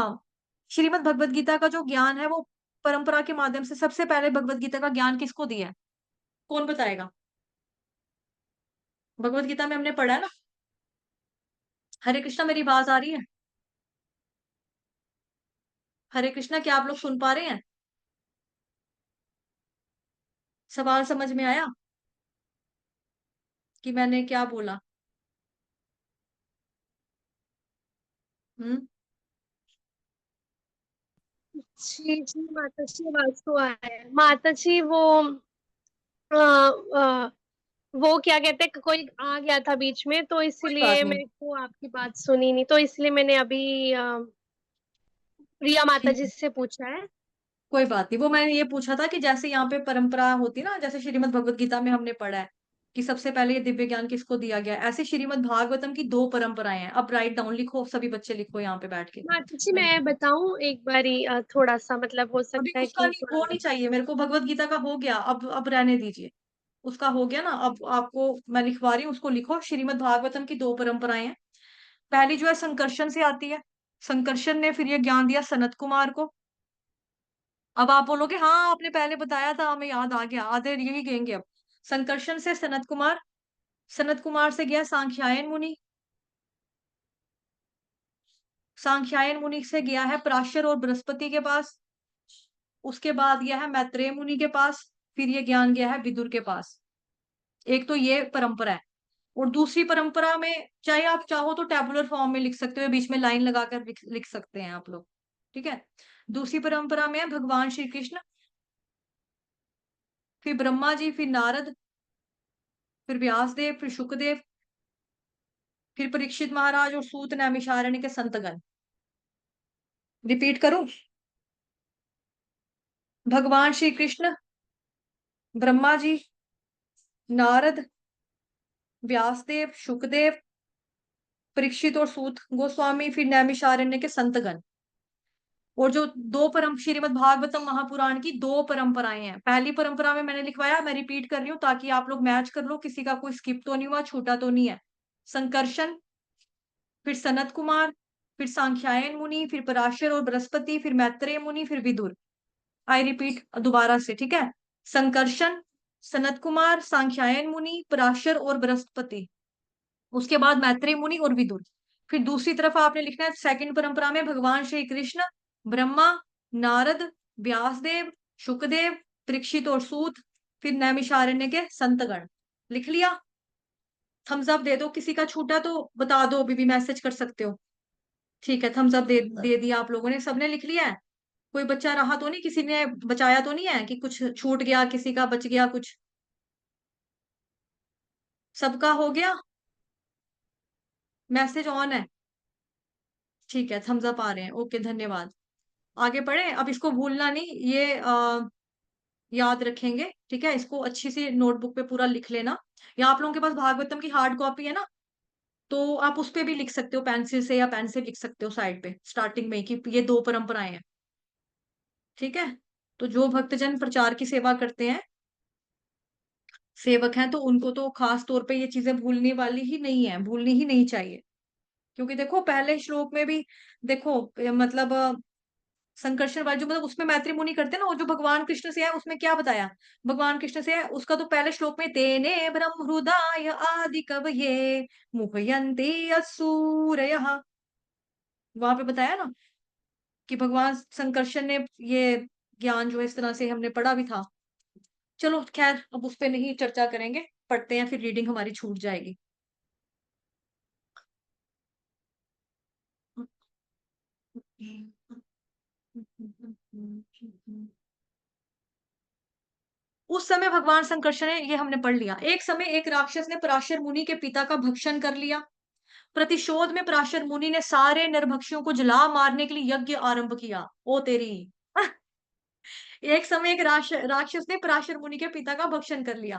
श्रीमद् भगवत गीता का जो ज्ञान है वो परंपरा के माध्यम से सबसे पहले भगवत गीता का ज्ञान किसको दिया है? कौन बताएगा? भगवत गीता में हमने पढ़ा है ना। हरे कृष्णा, मेरी आवाज आ रही है? हरे कृष्णा, क्या आप लोग सुन पा रहे हैं? सवाल समझ में आया कि मैंने क्या बोला? हम्म जी जी माता जी, आवाज तो आ रहा है माता जी। अ, अ, वो क्या कहते हैं, कोई आ गया था बीच में, तो कोई बात इसलिए नहीं। मेरे को आपकी बात सुनी नहीं, तो इसलिए मैंने अभी प्रिया माता ठीक जी है, से पूछा है। कोई बात नहीं। वो मैंने ये पूछा था कि जैसे यहाँ पे परंपरा होती है ना, जैसे श्रीमद् भगवत गीता में हमने पढ़ा है कि सबसे पहले ये दिव्य ज्ञान किसको दिया गया है, ऐसे श्रीमद् भागवतम की दो परंपराएं हैं। अब राइट डाउन लिखो, सभी बच्चे लिखो यहाँ पे बैठ के। माता जी मैं मैं बताऊं एक बारी, थोड़ा सा मतलब हो अभी सकता है उसका कि नहीं, थोड़ा वो नहीं चाहिए मेरे को। भगवत गीता का हो गया, अब रहने दीजिए। उसका हो गया ना। अब आपको मैं लिखवा रही हूँ, उसको लिखो। श्रीमद् भागवतम की दो परंपराएं हैं। पहली जो है संकर्षण से आती है। संकर्षण ने फिर ये ज्ञान दिया सनत कुमार को। अब आप बोलोगे हाँ आपने पहले बताया था, हमें याद आ गया, आधे यही कहेंगे अब। संकर्षण से सनत कुमार, सनत कुमार से गया सांख्यायन मुनि, सांख्यायन मुनि से गया है पराशर और बृहस्पति के पास, उसके बाद गया है मैत्रेय मुनि के पास, फिर ये ज्ञान गया है विदुर के पास। एक तो ये परंपरा है। और दूसरी परंपरा में चाहे आप चाहो तो टेबुलर फॉर्म में लिख सकते हो, बीच में लाइन लगाकर लिख सकते हैं आप लोग। ठीक है। दूसरी परंपरा में है भगवान श्री कृष्ण, फिर ब्रह्मा जी, फिर नारद, फिर व्यास देव, फिर शुकदेव, फिर परीक्षित महाराज और सूत नैमिषारण्य के संतगण। रिपीट करूं? भगवान श्री कृष्ण, ब्रह्मा जी, नारद, व्यासदेव, शुकदेव, परीक्षित और सूत गोस्वामी, फिर नैमिषारण्य के संतगण। और जो दो परम श्रीमद् भागवतम महापुराण की दो परंपराएं हैं। पहली परंपरा में मैंने लिखवाया, मैं रिपीट कर रही हूँ ताकि आप लोग मैच कर लो, किसी का कोई स्किप तो नहीं हुआ, छूटा तो नहीं है। संकर्षण, फिर सनत कुमार, फिर सांख्यायन मुनि, फिर पराशर और बृहस्पति, फिर मैत्रेय मुनि, फिर विदुर। आई रिपीट दोबारा से, ठीक है। संकर्षण, सनत कुमार, सांख्यायन मुनि, पराशर और बृहस्पति, उसके बाद मैत्रेय मुनि और विदुर। फिर दूसरी तरफ आपने लिखना है सेकंड परंपरा में भगवान श्री कृष्ण, ब्रह्मा, नारद, व्यासदेव, शुकदेव, परीक्षित और सूत, फिर नैमिषारण्य के संतगण। लिख लिया? थम्स अप दे दो, किसी का छूटा तो बता दो, अभी भी मैसेज कर सकते हो। ठीक है, थम्स अप दे दिया आप लोगों ने, सबने लिख लिया है? कोई बच्चा रहा तो नहीं, किसी ने बचाया तो नहीं है कि कुछ छूट गया, किसी का बच गया कुछ? सबका हो गया? मैसेज ऑन है? ठीक है, थम्स अप आ रहे हैं, ओके धन्यवाद। आगे बढ़े, अब इसको भूलना नहीं, ये याद रखेंगे। ठीक है, इसको अच्छी सी नोटबुक पे पूरा लिख लेना। या आप लोगों के पास भागवतम की हार्ड कॉपी है ना? तो आप उस पे भी लिख सकते हो पेंसिल से, या पेन से लिख सकते हो साइड पे स्टार्टिंग में कि ये 2 परंपराएं हैं। ठीक है? तो जो भक्तजन प्रचार की सेवा करते हैं, सेवक हैं, तो उनको तो खास तौर पे ये चीजें भूलने वाली ही नहीं है, भूलनी ही नहीं चाहिए। क्योंकि देखो पहले श्लोक में भी देखो मतलब संकर्षण वाले जो मतलब उसमें मैत्री मुनि करते हैं ना, और जो भगवान कृष्ण से है उसमें क्या बताया, भगवान कृष्ण से है उसका तो पहले श्लोक में तेने ब्रह्म हृदय आदि कवये मुह्यन्ति असूरयः, वहां पे बताया ना कि भगवान संकर्षण ने ये ज्ञान जो है इस तरह से हमने पढ़ा भी था। चलो खैर अब उस पे नहीं चर्चा करेंगे, पढ़ते हैं फिर रीडिंग हमारी छूट जाएगी। उस समय भगवान संकर्षण ने, ये हमने पढ़ लिया, एक समय एक राक्षस ने पराशर मुनि के पिता का भक्षण कर लिया। प्रतिशोध में पराशर मुनि ने सारे नरभक्षियों को जला मारने के लिए यज्ञ आरंभ किया। ओ तेरी एक समय एक राक्षस ने पराशर मुनि के पिता का भक्षण कर लिया।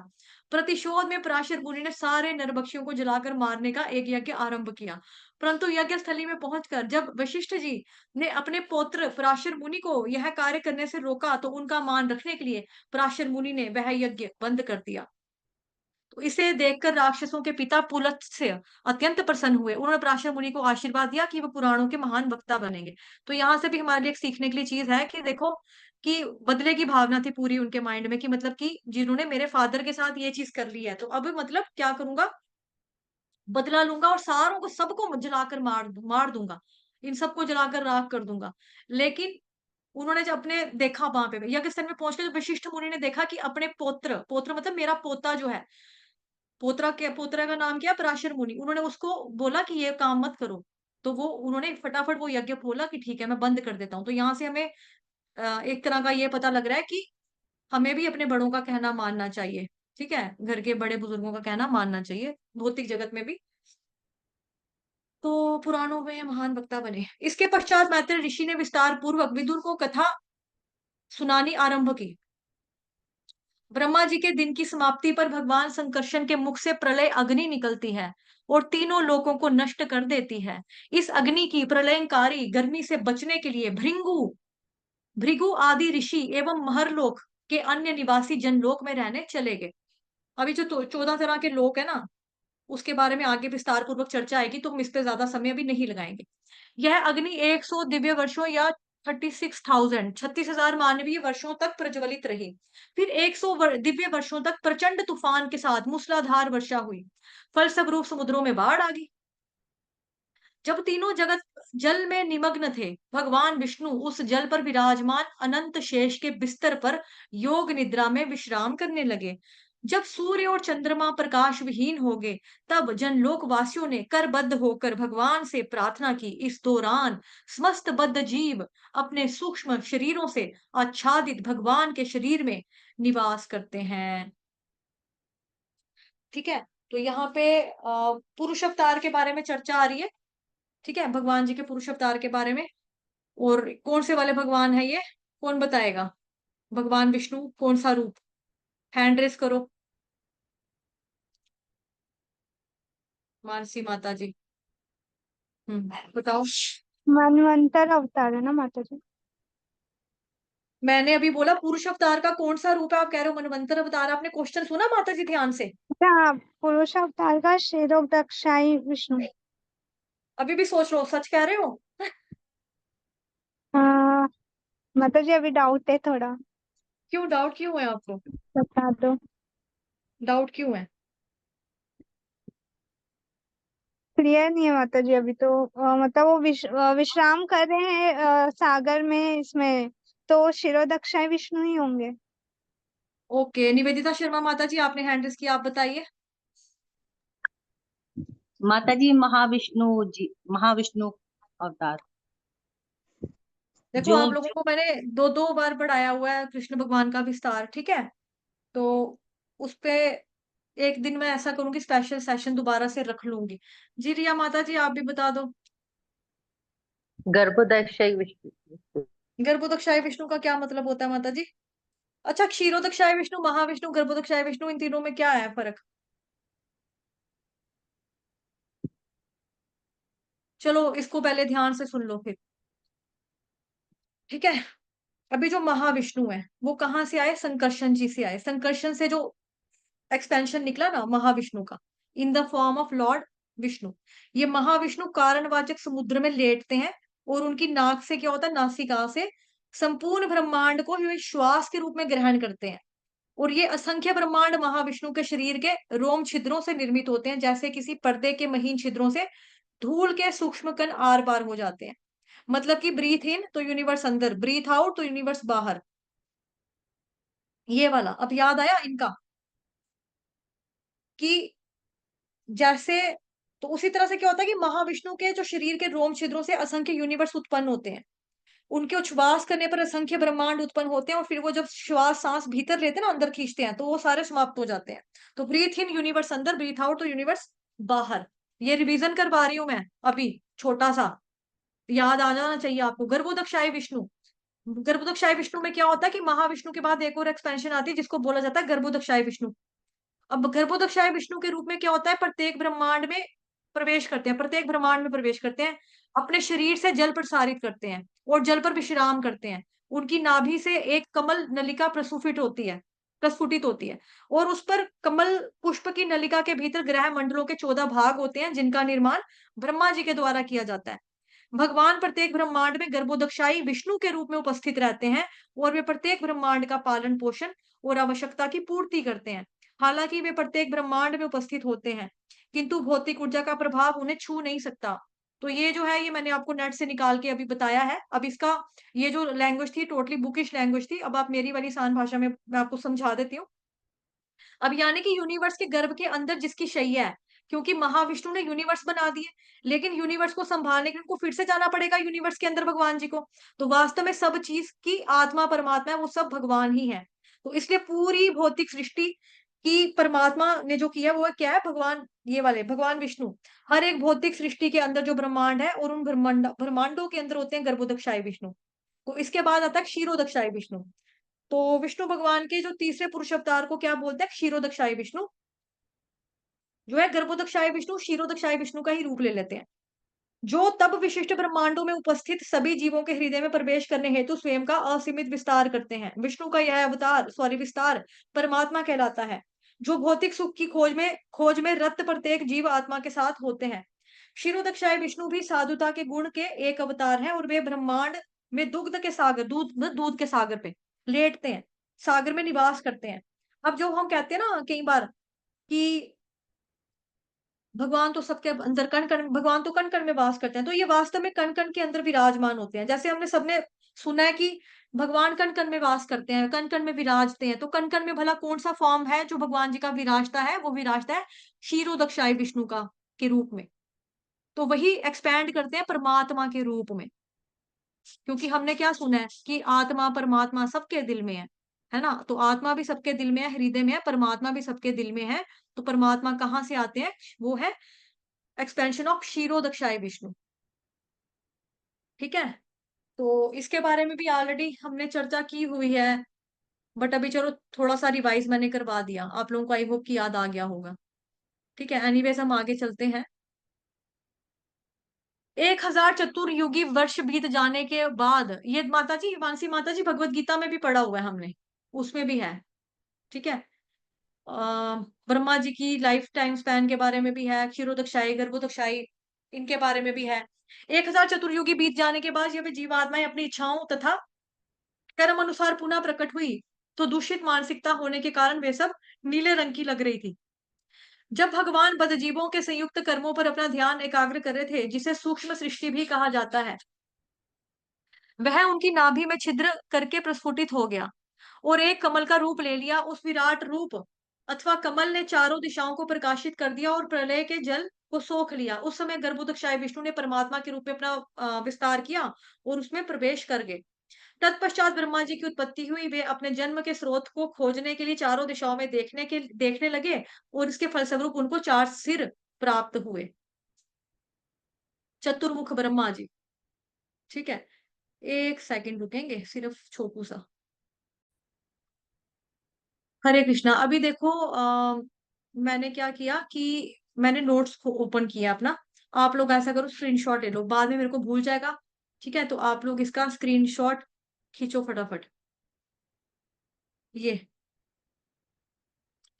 प्रतिशोध में पराशर मुनि ने सारे नरभक्षियों को जलाकर मारने का एक यज्ञ आरंभ किया। परंतु यज्ञ स्थली में पहुंचकर जब वशिष्ठ जी ने अपने पौत्र पराशर मुनि को यह कार्य करने से रोका, तो उनका मान रखने के लिए पराशर मुनि ने वह यज्ञ बंद कर दिया। तो इसे देखकर राक्षसों के पिता पुलत्स्य अत्यंत प्रसन्न हुए। उन्होंने पराशर मुनि को आशीर्वाद दिया कि वो पुराणों के महान वक्ता बनेंगे। तो यहाँ से भी हमारे लिए एक सीखने के लिए चीज है कि देखो कि बदले की भावना थी पूरी उनके माइंड में, कि मतलब कि जिन्होंने मेरे फादर के साथ ये चीज कर ली है, तो अब मतलब क्या करूंगा, बदला लूंगा और सारों को सबको जलाकर मार दूंगा, इन सबको जलाकर राख कर दूंगा। लेकिन उन्होंने जब अपने देखा वहां पे यज्ञ स्थल में पहुंचकर जब वशिष्ठ मुनि ने देखा कि अपने पौत्र पौत्र मतलब मेरा पोता जो है, पोतरा का नाम क्या है? पराशर मुनि। उन्होंने उसको बोला कि ये काम मत करो। तो वो उन्होंने फटाफट वो यज्ञ बोला कि ठीक है मैं बंद कर देता हूँ। तो यहाँ से हमें एक तरह का ये पता लग रहा है कि हमें भी अपने बड़ों का कहना मानना चाहिए। ठीक है? घर के बड़े बुजुर्गों का कहना मानना चाहिए, भौतिक जगत में भी। तो पुराणों में महान वक्ता बने। इसके पश्चात मैत्री ऋषि ने विस्तार पूर्वक विदुर को कथा सुनानी आरंभ की। ब्रह्मा जी के दिन की समाप्ति पर भगवान संकर्षण के मुख से प्रलय अग्नि निकलती है और तीनों लोकों को नष्ट कर देती है। इस अग्नि की प्रलयंकारी गर्मी से बचने के लिए भृंगु भृगु आदि ऋषि एवं महरलोक के अन्य निवासी जनलोक में रहने चले गए। अभी जो 14 तरह के लोक है ना, उसके बारे में आगे विस्तार पूर्वक चर्चा आएगी, तो हम इस पे ज्यादा समय अभी नहीं लगाएंगे। यह अग्नि 100 दिव्य वर्षों या 36,000 मानवीय वर्षों तक प्रज्वलित रही। फिर 100 दिव्य वर्षों तक प्रचंड तूफान के साथ मूसलाधार वर्षा हुई। फलस्वरूप समुद्रों में बाढ़ आ गई। जब तीनों जगत जल में निमग्न थे, भगवान विष्णु उस जल पर विराजमान अनंत शेष के बिस्तर पर योग निद्रा में विश्राम करने लगे। जब सूर्य और चंद्रमा प्रकाश विहीन हो गए, तब जनलोक वासियों ने करबद्ध होकर भगवान से प्रार्थना की। इस दौरान समस्त बद्ध जीव अपने सूक्ष्म शरीरों से आच्छादित भगवान के शरीर में निवास करते हैं। ठीक है? तो यहाँ पे पुरुष अवतार के बारे में चर्चा आ रही है। ठीक है? भगवान जी के पुरुष अवतार के बारे में। और कौन से वाले भगवान है ये, कौन बताएगा? भगवान विष्णु कौन सा रूप? हैंड रेस करो मानसी माता जी। बताओ। मनवंतर अवतार है ना माता जी? मैंने अभी बोला पुरुष अवतार का कौन सा रूप है, आप कह रहे हो मनवंतर अवतार। आपने क्वेश्चन सुना माता जी ध्यान से? अच्छा, पुरुष अवतार का क्षीरोदक्षाई विष्णु। अभी भी सोच रहे हो, सच कह रहे हो? हाँ माता जी, अभी डाउट है थोड़ा। क्यों डाउट क्यों है आपको? बता दो। डाउट क्यों है? क्लियर नहीं है माता जी अभी तो। मतलब वो विश्राम कर रहे हैं सागर में, इसमें तो क्षीरोदक्षाई विष्णु ही होंगे। ओके, निवेदिता शर्मा माता जी आपने हैंड रेस किया, आप बताइए। माता जी महाविष्णु जी, महाविष्णु अवतार। देखो जो आप लोगों को मैंने दो दो बार पढ़ाया हुआ है कृष्ण भगवान का विस्तार। ठीक है? तो उस पे एक दिन मैं ऐसा करूंगी, स्पेशल सेशन दोबारा से रख लूंगी। जी रिया माता जी आप भी बता दो। गर्भोदक्षय विष्णु। गर्भोदक्षाय विष्णु का क्या मतलब होता है माता जी? अच्छा, क्षीरोदक्षाय विष्णु, महाविष्णु, गर्भोदक्षाय विष्णु, इन तीनों में क्या है फर्क? चलो इसको पहले ध्यान से सुन लो फिर, ठीक है। अभी जो महाविष्णु है वो कहाँ से आए? संकर्षण जी से आए। संकर्षण से जो एक्सपेंशन निकला ना महाविष्णु का, in the form of Lord Vishnu. ये महाविष्णु कारणवाचक समुद्र में लेटते हैं और उनकी नाक से क्या होता है, नासिका से संपूर्ण ब्रह्मांड को ये श्वास के रूप में ग्रहण करते हैं। और ये असंख्य ब्रह्मांड महाविष्णु के शरीर के रोम छिद्रों से निर्मित होते हैं, जैसे किसी पर्दे के महीन छिद्रों से धूल के सूक्ष्म कण आर पार हो जाते हैं। मतलब कि ब्रीथ इन तो यूनिवर्स अंदर, ब्रीथ आउट तो यूनिवर्स बाहर। ये वाला अब याद आया इनका कि जैसे, तो उसी तरह से क्या होता है कि महाविष्णु के जो शरीर के रोम छिद्रों से असंख्य यूनिवर्स उत्पन्न होते हैं। उनके उच्छ्वास करने पर असंख्य ब्रह्मांड उत्पन्न होते हैं और फिर वो जब श्वास सांस भीतर लेते हैं ना, अंदर खींचते हैं, तो वो सारे समाप्त हो जाते हैं। तो ब्रीथ इन यूनिवर्स अंदर, ब्रीथ आउट तो यूनिवर्स बाहर। ये रिवीजन करवा रही हूं मैं अभी, छोटा सा याद आ जाना चाहिए आपको। गर्भोदकशाही विष्णु, गर्भोदकशाही विष्णु में क्या होता है कि महाविष्णु के बाद एक और एक्सपेंशन आती है जिसको बोला जाता है गर्भोदकशाही विष्णु। अब गर्भोदकशाही विष्णु के रूप में क्या होता है, प्रत्येक ब्रह्मांड में प्रवेश करते हैं, प्रत्येक ब्रह्मांड में प्रवेश करते हैं, अपने शरीर से जल प्रसारित करते हैं और जल पर विश्राम करते हैं। उनकी नाभि से एक कमल नलिका प्रस्फुटित होती है और उस पर कमल पुष्प की नलिका के भीतर ग्रह मंडलों के 14 भाग होते हैं, जिनका निर्माण ब्रह्मा जी के द्वारा किया जाता है। भगवान प्रत्येक ब्रह्मांड में गर्भोदकशाही विष्णु के रूप में उपस्थित रहते हैं और वे प्रत्येक ब्रह्मांड का पालन पोषण और आवश्यकता की पूर्ति करते हैं। हालांकि वे प्रत्येक ब्रह्मांड में उपस्थित होते हैं, किंतु भौतिक ऊर्जा का प्रभाव उन्हें छू नहीं सकता। तो ये जो है, ये मैंने आपको नेट से निकाल के अभी बताया है। अब इसका ये जो लैंग्वेज थी टोटली बुकिश लैंग्वेज थी, अब आप मेरी वाली आसान भाषा में मैं आपको समझा देती हूँ। अब यानी कि यूनिवर्स के गर्भ के अंदर जिसकी शैया है, क्योंकि महाविष्णु ने यूनिवर्स बना दिए, लेकिन यूनिवर्स को संभालने के लिए उनको फिर से जाना पड़ेगा यूनिवर्स के अंदर भगवान जी को। तो वास्तव में सब चीज की आत्मा परमात्मा है, वो सब भगवान ही है। तो इसलिए पूरी भौतिक सृष्टि की परमात्मा ने जो किया वो क्या है, भगवान, ये वाले भगवान विष्णु। हर एक भौतिक सृष्टि के अंदर जो ब्रह्मांड है और उन ब्रह्मांडों के अंदर होते हैं गर्भोदकशाही विष्णु। तो इसके बाद आता है क्षीरोदकशाही विष्णु। तो विष्णु भगवान के जो तीसरे पुरुष अवतार को क्या बोलते हैं, क्षीरोदकशाही विष्णु। जो है गर्भोदकशाही विष्णु क्षीरोदकशाही विष्णु का ही रूप ले लेते हैं, जो तब विशिष्ट ब्रह्मांडों में उपस्थित सभी जीवों के हृदय में प्रवेश करने हेतु स्वयं का असीमित विस्तार करते हैं। विष्णु का यह अवतार विस्तार परमात्मा कहलाता है, जो भौतिक सुख की खोज में रत प्रत्येक जीव आत्मा के साथ होते हैं। क्षीरोदकशाही विष्णु भी साधुता के गुण के एक अवतार हैं और वे ब्रह्मांड में दुग्ध के सागर, दूध के सागर पे लेटते हैं, सागर में निवास करते हैं। अब जो हम कहते हैं ना कई बार कि भगवान तो सबके अंदर कण-कण, भगवान तो कण-कण में वास करते हैं, तो ये वास्तव में कण-कण के अंदर विराजमान होते हैं। जैसे हमने सबने सुना है कि भगवान कण-कण में वास करते हैं, कण-कण में विराजते हैं, तो कण-कण में भला कौन-सा फॉर्म है जो भगवान जी का विराजता है? वो विराजता है क्षीरोदकशाही विष्णु का के रूप में। तो वही एक्सपैंड करते हैं परमात्मा के रूप में। क्योंकि हमने क्या सुना है कि आत्मा परमात्मा सबके दिल में है ना? तो आत्मा भी सबके दिल में है, हृदय में है, परमात्मा भी सबके दिल में है। तो परमात्मा कहाँ से आते हैं? वो है एक्सपेंशन ऑफ क्षीरोदकशाही विष्णु। ठीक है? तो इसके बारे में भी ऑलरेडी हमने चर्चा की हुई है, बट अभी चलो थोड़ा-सा रिवाइज़ मैंने करवा दिया। आप लोगों को आई होप कि याद आ गया होगा। ठीक है? एनीवेज़ हम आगे चलते हैं। 1000 चतुर्युगी वर्ष बीत जाने के बाद, ये माताजी, मानसी माताजी भगवत गीता में भी पढ़ा हुआ है हमने, उसमें भी है। ठीक है? अ, ब्रह्मा जी की लाइफ टाइम स्पैन के बारे में भी है, क्षीरोदकशाही, गर्भोदकशाही, इनके बारे में भी है। 1000 चतुर्युगी बीत जाने के बाद जब जीवात्माएँ अपनी इच्छाओं तथा कर्म अनुसार पुनः प्रकट हुई, तो दूषित मानसिकता होने के कारण वे सब नीले रंग की लग रही थी। जब भगवान बद्धजीवों के संयुक्त कर्मों पर अपना ध्यान एकाग्र कर रहे थे, जिसे सूक्ष्म सृष्टि भी कहा जाता है, वह उनकी नाभि में छिद्र करके प्रस्फुटित हो गया और एक कमल का रूप ले लिया। उस विराट रूप अथवा कमल ने चारों दिशाओं को प्रकाशित कर दिया और प्रलय के जल को सोख लिया। उस समय गर्भोदकशाही विष्णु ने परमात्मा के रूप में अपना विस्तार किया और उसमें प्रवेश कर गए। तत्पश्चात ब्रह्मा जी की उत्पत्ति हुई। वे अपने जन्म के स्रोत को खोजने के लिए चारों दिशाओं में देखने लगे और इसके फलस्वरूप उनको 4 सिर प्राप्त हुए। चतुर्मुख ब्रह्मा जी। ठीक है? 1 सेकंड रुकेंगे सिर्फ छोटू सा। हरे कृष्णा। अभी देखो मैंने क्या किया कि मैंने नोट्स को ओपन किया अपना, आप लोग ऐसा करो, स्क्रीनशॉट ले लो, बाद में मेरे को भूल जाएगा। ठीक है, तो आप लोग इसका स्क्रीनशॉट खींचो फटाफट। ये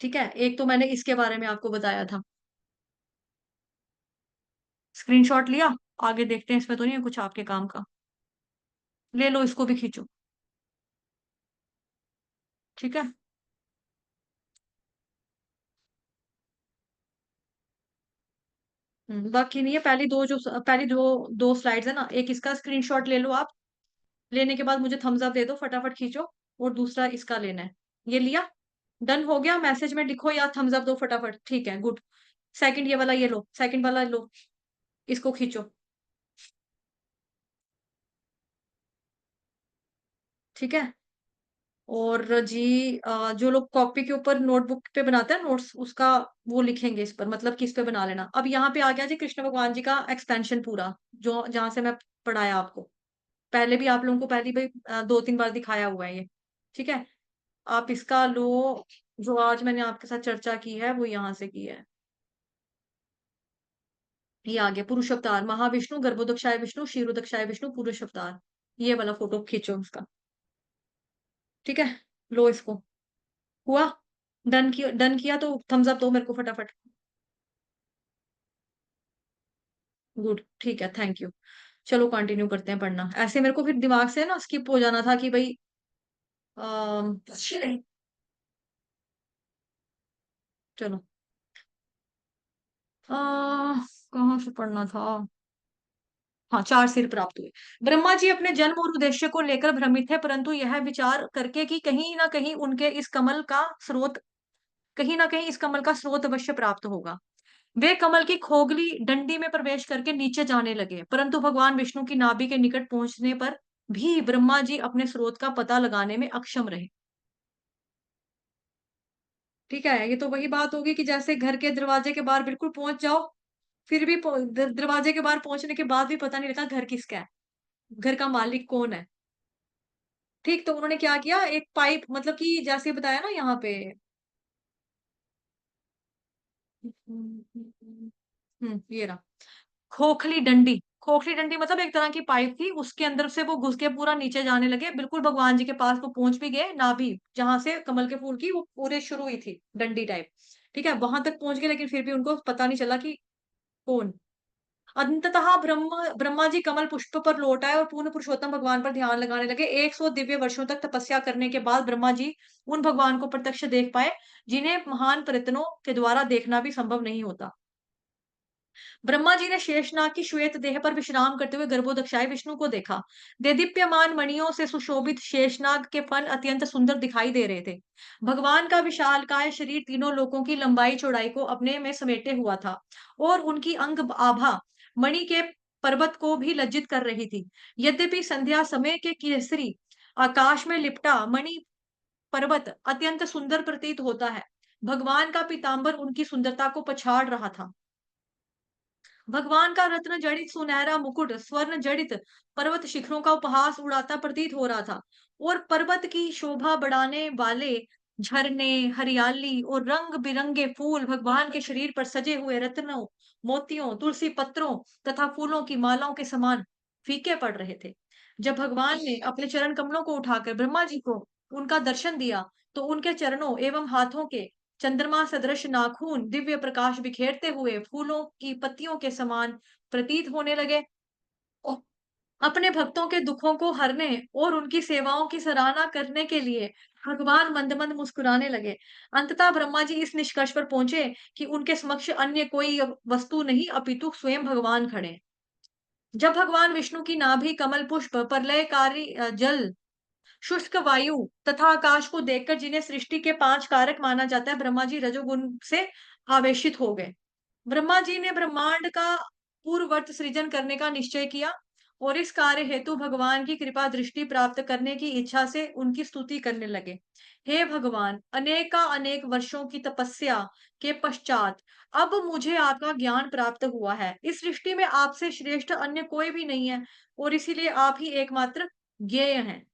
ठीक है, एक तो मैंने इसके बारे में आपको बताया था। स्क्रीनशॉट लिया, आगे देखते हैं, इसमें तो नहीं है कुछ आपके काम का। ले लो, इसको भी खींचो। ठीक है, बाकी नहीं है। पहली दो स्लाइड्स है ना, एक इसका स्क्रीनशॉट ले लो आप। लेने के बाद मुझे थम्स अप दे दो, फटाफट खींचो। और दूसरा इसका लेना है। ये लिया? डन हो गया? मैसेज में लिखो या थम्स अप दो फटाफट। ठीक है, गुड। सेकंड ये वाला, ये लो, सेकंड वाला लो, इसको खींचो। ठीक है। और जी, जो लोग कॉपी के ऊपर नोटबुक पे बनाते हैं नोट्स, उसका वो लिखेंगे इस पर, मतलब कि इस पे बना लेना। अब यहाँ पे आ गया जी कृष्ण भगवान जी का एक्सपेंशन पूरा, जो जहां से मैं पढ़ाया आपको। पहले भी आप लोगों को पहली भी 2-3 बार दिखाया हुआ है ये। ठीक है, आप इसका लो। जो आज मैंने आपके साथ चर्चा की है वो यहाँ से की है। ये आगे पुरुष अवतार, महाविष्णु, गर्भोदक्षाय विष्णु, क्षीरोदक्षाय विष्णु, पुरुष अवतार। ये वाला फोटो खींचो उसका। ठीक है, लो इसको। हुआ? डन किया तो थम्स अप दो मेरे को फटाफट। गुड, ठीक है, थैंक यू। चलो कंटिन्यू करते हैं पढ़ना। ऐसे मेरे को फिर दिमाग से ना स्किप हो जाना था कि भाई अम, चलो, आ, कहाँ से पढ़ना था? हाँ, 4 सिर प्राप्त हुए। ब्रह्मा जी अपने जन्म और उद्देश्य को लेकर भ्रमित थे, परंतु यह विचार करके कि कहीं ना कहीं इस कमल का स्रोत अवश्य प्राप्त होगा, वे कमल की खोखली डंडी में प्रवेश करके नीचे जाने लगे। परंतु भगवान विष्णु की नाभि के निकट पहुंचने पर भी ब्रह्मा जी अपने स्रोत का पता लगाने में अक्षम रहे। ठीक है, ये तो वही बात होगी कि जैसे घर के दरवाजे के बाहर बिल्कुल पहुंच जाओ, फिर भी दरवाजे के बाहर पहुंचने के बाद भी पता नहीं लगा घर किसका है, घर का मालिक कौन है। ठीक, तो उन्होंने क्या किया, एक पाइप, मतलब कि जैसे बताया ना यहाँ पे। ये रहा, खोखली डंडी मतलब एक तरह की पाइप थी, उसके अंदर से वो घुस के पूरा नीचे जाने लगे, बिल्कुल भगवान जी के पास वो पहुंच भी गए, नाभि जहां से कमल के फूल की वो पूरे शुरू हुई थी डंडी टाइप। ठीक है, वहां तक पहुंच गए, लेकिन फिर भी उनको पता नहीं चला कि कौन। अंततः ब्रह्मा जी कमल पुष्प पर लौट आए और पूर्ण पुरुषोत्तम भगवान पर ध्यान लगाने लगे। 100 दिव्य वर्षों तक तपस्या करने के बाद ब्रह्मा जी उन भगवान को प्रत्यक्ष देख पाए, जिन्हें महान प्रयत्नों के द्वारा देखना भी संभव नहीं होता। ब्रह्मा जी ने शेषनाग की श्वेत देह पर विश्राम करते हुए गर्भोदक्षाय विष्णु को देखा। देदीप्यमान मणियों से सुशोभित शेषनाग के फन अत्यंत सुंदर दिखाई दे रहे थे। भगवान का विशालकाय शरीर तीनों लोकों की लंबाई चौड़ाई को अपने में समेटे हुआ था, और उनकी अंग आभा मणि के पर्वत को भी लज्जित कर रही थी। यद्यपि संध्या समय के केसरी आकाश में लिपटा मणि पर्वत अत्यंत सुंदर प्रतीत होता है, भगवान का पीतांबर उनकी सुंदरता को पछाड़ रहा था। भगवान का रत्न जड़ित सुनहरा मुकुट स्वर्ण जड़ित पर्वत शिखरों का उपहास उड़ाता प्रतीत हो रहा था, और पर्वत की शोभा बढ़ाने वाले झरने, हरियाली और रंग बिरंगे फूल भगवान के शरीर पर सजे हुए रत्नों, मोतियों, तुलसी पत्रों तथा फूलों की मालाओं के समान फीके पड़ रहे थे। जब भगवान ने अपने चरण कमलों को उठाकर ब्रह्मा जी को उनका दर्शन दिया, तो उनके चरणों एवं हाथों के चंद्रमा सदृश नाखून दिव्य प्रकाश बिखेरते हुए फूलों की पत्तियों के समान प्रतीत होने लगे। ओ- अपने भक्तों के दुखों को हरने और उनकी सेवाओं की सराहना करने के लिए भगवान मंद मंद मुस्कुराने लगे। अंततः ब्रह्मा जी इस निष्कर्ष पर पहुंचे कि उनके समक्ष अन्य कोई वस्तु नहीं, अपितु स्वयं भगवान खड़े हैं। जब भगवान विष्णु की नाभि कमल पुष्प प्रलयकारी जल, शुष्क वायु तथा आकाश को देखकर, जिन्हें सृष्टि के 5 कारक माना जाता है, ब्रह्मा जी रजोगुण से आवेशित हो गए। ब्रह्मा जी ने ब्रह्मांड का पूर्ववत सृजन करने का निश्चय किया, और इस कार्य हेतु भगवान की कृपा दृष्टि प्राप्त करने की इच्छा से उनकी स्तुति करने लगे। हे भगवान, अनेक वर्षों की तपस्या के पश्चात अब मुझे आपका ज्ञान प्राप्त हुआ है। इस सृष्टि में आपसे श्रेष्ठ अन्य कोई भी नहीं है, और इसीलिए आप ही एकमात्र ज्ञेय हैं।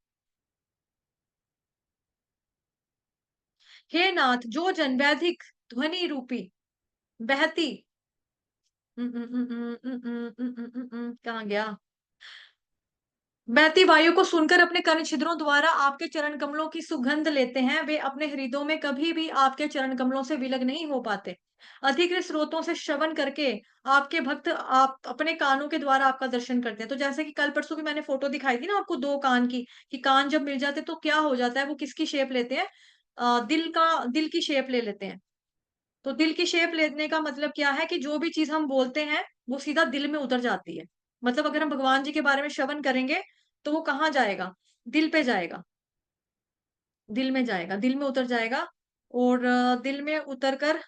हे नाथ, जो जन वैदिक ध्वनि रूपी बहती कहाँ गया? बहती वायु को सुनकर अपने कर्ण छिद्रों द्वारा आपके चरण कमलों की सुगंध लेते हैं, वे अपने हृदयों में कभी भी आपके चरण कमलों से विलग नहीं हो पाते। अधिकृत स्रोतों से श्रवण करके आपके भक्त आप अपने कानों के द्वारा आपका दर्शन करते हैं। तो जैसे कि कल परसों की मैंने फोटो दिखाई थी ना आपको 2 कान की, कि कान जब मिल जाते तो क्या हो जाता है, वो किसकी शेप लेते हैं? दिल की शेप ले लेते हैं। तो दिल की शेप लेने का मतलब क्या है कि जो भी चीज़ हम बोलते हैं, वो सीधा दिल में उतर जाती है। मतलब अगर हम भगवान जी के बारे में श्रवण करेंगे, तो वो कहाँ जाएगा? दिल पे जाएगा, दिल में जाएगा, दिल में उतर जाएगा और दिल में उतर कर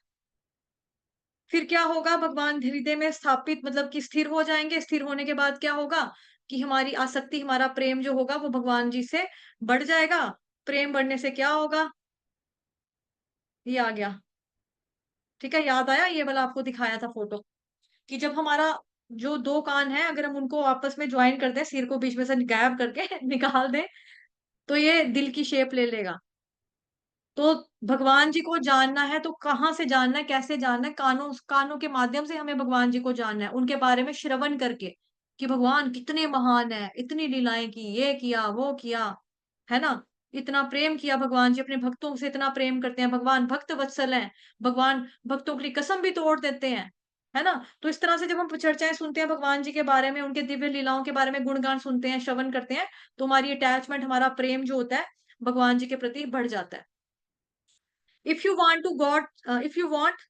फिर क्या होगा? भगवान हृदय में स्थापित मतलब कि स्थिर हो जाएँगे, स्थिर होने के बाद क्या होगा? कि हमारी आसक्ति, हमारा प्रेम जो होगा वो भगवान जी से बढ़ जाएगा। प्रेम बढ़ने से क्या होगा? ये आ गया, ठीक है? याद आया? ये वाला आपको दिखाया था फ़ोटो। कि जब हमारा जो 2 कान हैं, अगर हम उनको आपस में जॉइन कर दें, सिर को बीच में से गैप करके निकाल दें, तो ये दिल की शेप ले लेगा। तो भगवान जी को जानना है तो कहाँ से जानना है, कैसे जानना है? कानों के माध्यम से हमें भगवान जी को जानना है, उनके बारे में श्रवण करके, कि भगवान कितने महान हैं, इतनी लीलाएँ की, ये किया, वो किया, है ना? इतना प्रेम किया भगवान जी अपने भक्तों से इतना प्रेम करते हैं, भगवान भक्त वत्सल हैं, भगवान भक्तों के लिए कसम भी तोड़ देते हैं, है ना? तो इस तरह से जब हम चर्चाएँ सुनते हैं भगवान जी के बारे में, उनके दिव्य लीलाओं के बारे में गुणगान सुनते हैं, श्रवण करते हैं, तो हमारी अटैचमेंट, हमारा प्रेम जो होता है, भगवान जी के प्रति बढ़ जाता है। If you want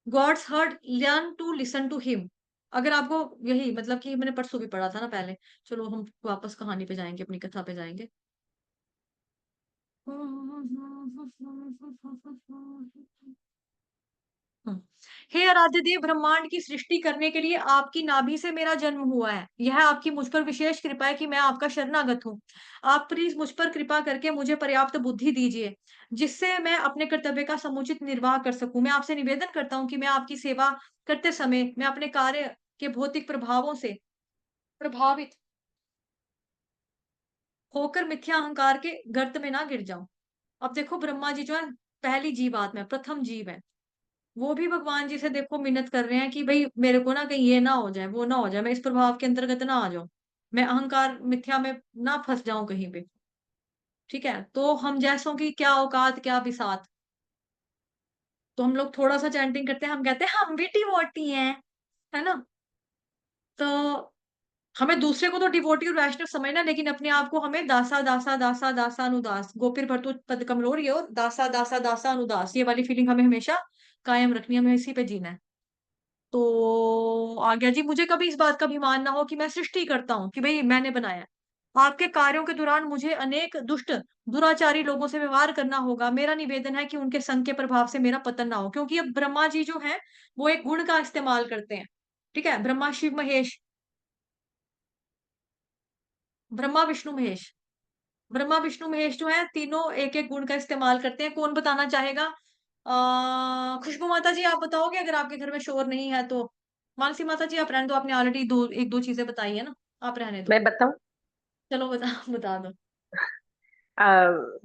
God's heart learn to listen to him. अगर आपको यही मतलब कि मैंने परसों भी पढ़ा था ना पहले। चलो हम वापस कहानी पे जाएँगे, अपनी कथा पे जाएँगे। हुँ। हे आराध्य देव, ब्रह्मांड की सृष्टि करने के लिए आपकी नाभि से मेरा जन्म हुआ है। यह आपकी मुझ पर विशेष कृपा है कि मैं आपका शरणागत हूँ। आप प्लीज़ मुझ पर कृपा करके मुझे पर्याप्त बुद्धि दीजिए, जिससे मैं अपने कर्तव्य का समुचित निर्वाह कर सकूँ। मैं आपसे निवेदन करता हूँ कि मैं आपकी सेवा करते समय मैं अपने कार्य के भौतिक प्रभावों से प्रभावित होकर मिथ्या अहंकार के गर्त में ना गिर जाऊँ। अब देखो ब्रह्मा जी जो है पहली जीवात्मा है, प्रथम जीव है। वो भी भगवान जी से देखो मिन्नत कर रहे हैं कि भई मेरे को ना कहीं ये ना हो जाए, वो ना हो जाए, मैं इस प्रभाव के अंतर्गत ना आ जाऊँ। मैं अहंकार मिथ्या में ना फँस जाऊँ कहीं पे, ठीक है? तो हम जैसों की क्या औकात, क्या बिसात। तो हम लोग थोड़ा-सा चैंटिंग करते हैं, हम कहते हैं हम भी डिवोटी हैं, है ना? तो हमें दूसरे को तो डिवोटी और वैष्णव समझना लेकिन अपने आप को हमें दासा, दासा, दासा, दासानुदास, गोपिर भर्तु पद कमलोर यो दासा, दासा, दासानुदास ये वाली फीलिंग हमें हमेशा कायम रखनी है, हमें इसी पे जीना है। तो आ गया जी मुझे कभी इस बात का अभिमान ना हो कि मैं सृष्टि करता हूँ कि भई मैंने बनाया है। आपके कार्यों के दौरान मुझे अनेक दुष्ट, दुराचारी लोगों से व्यवहार करना होगा। मेरा निवेदन है कि उनके संग के प्रभाव से मेरा पतन ना हो क्योंकि अब ब्रह्मा जी जो हैं, वो एक गुण का इस्तेमाल करते हैं। ठीक है? ब्रह्मा, शिव, महेश, ब्रह्मा, विष्णु, महेश। ब्रह्मा, विष्णु, महेश जो है तीनों एक-एक गुण का इस्तेमाल करते हैं। कौन बताना चाहेगा? खुशबू माता जी आप बताओगे अगर आपके घर में शोर नहीं है तो? मानसी माता जी आप रहने दो, आपने ऑलरेडी 2 1-2 चीज़ें बताई है ना, आप रहने दो। मैं बताऊं? चलो बता बता दो। अ,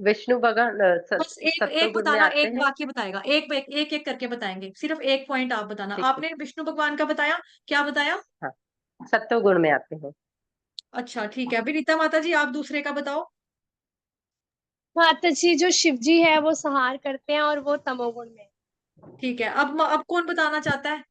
विष्णु भगवान बस एक सत्वगुण में बताना, आते एक हैं। वाक्य बताएगा। एक-एक करके बताएँगे। सिर्फ 1 पॉइंट आप बताना। ठीक है। आपने विष्णु भगवान का बताया, क्या बताया? हाँ, सत्वगुण में आते हैं। अच्छा ठीक है। विनीता माता जी आप दूसरे का बताओ। माता जी जो शिव जी है वो संहार करते हैं और वो तमोगुण में। ठीक है। अब कौन बताना चाहता है?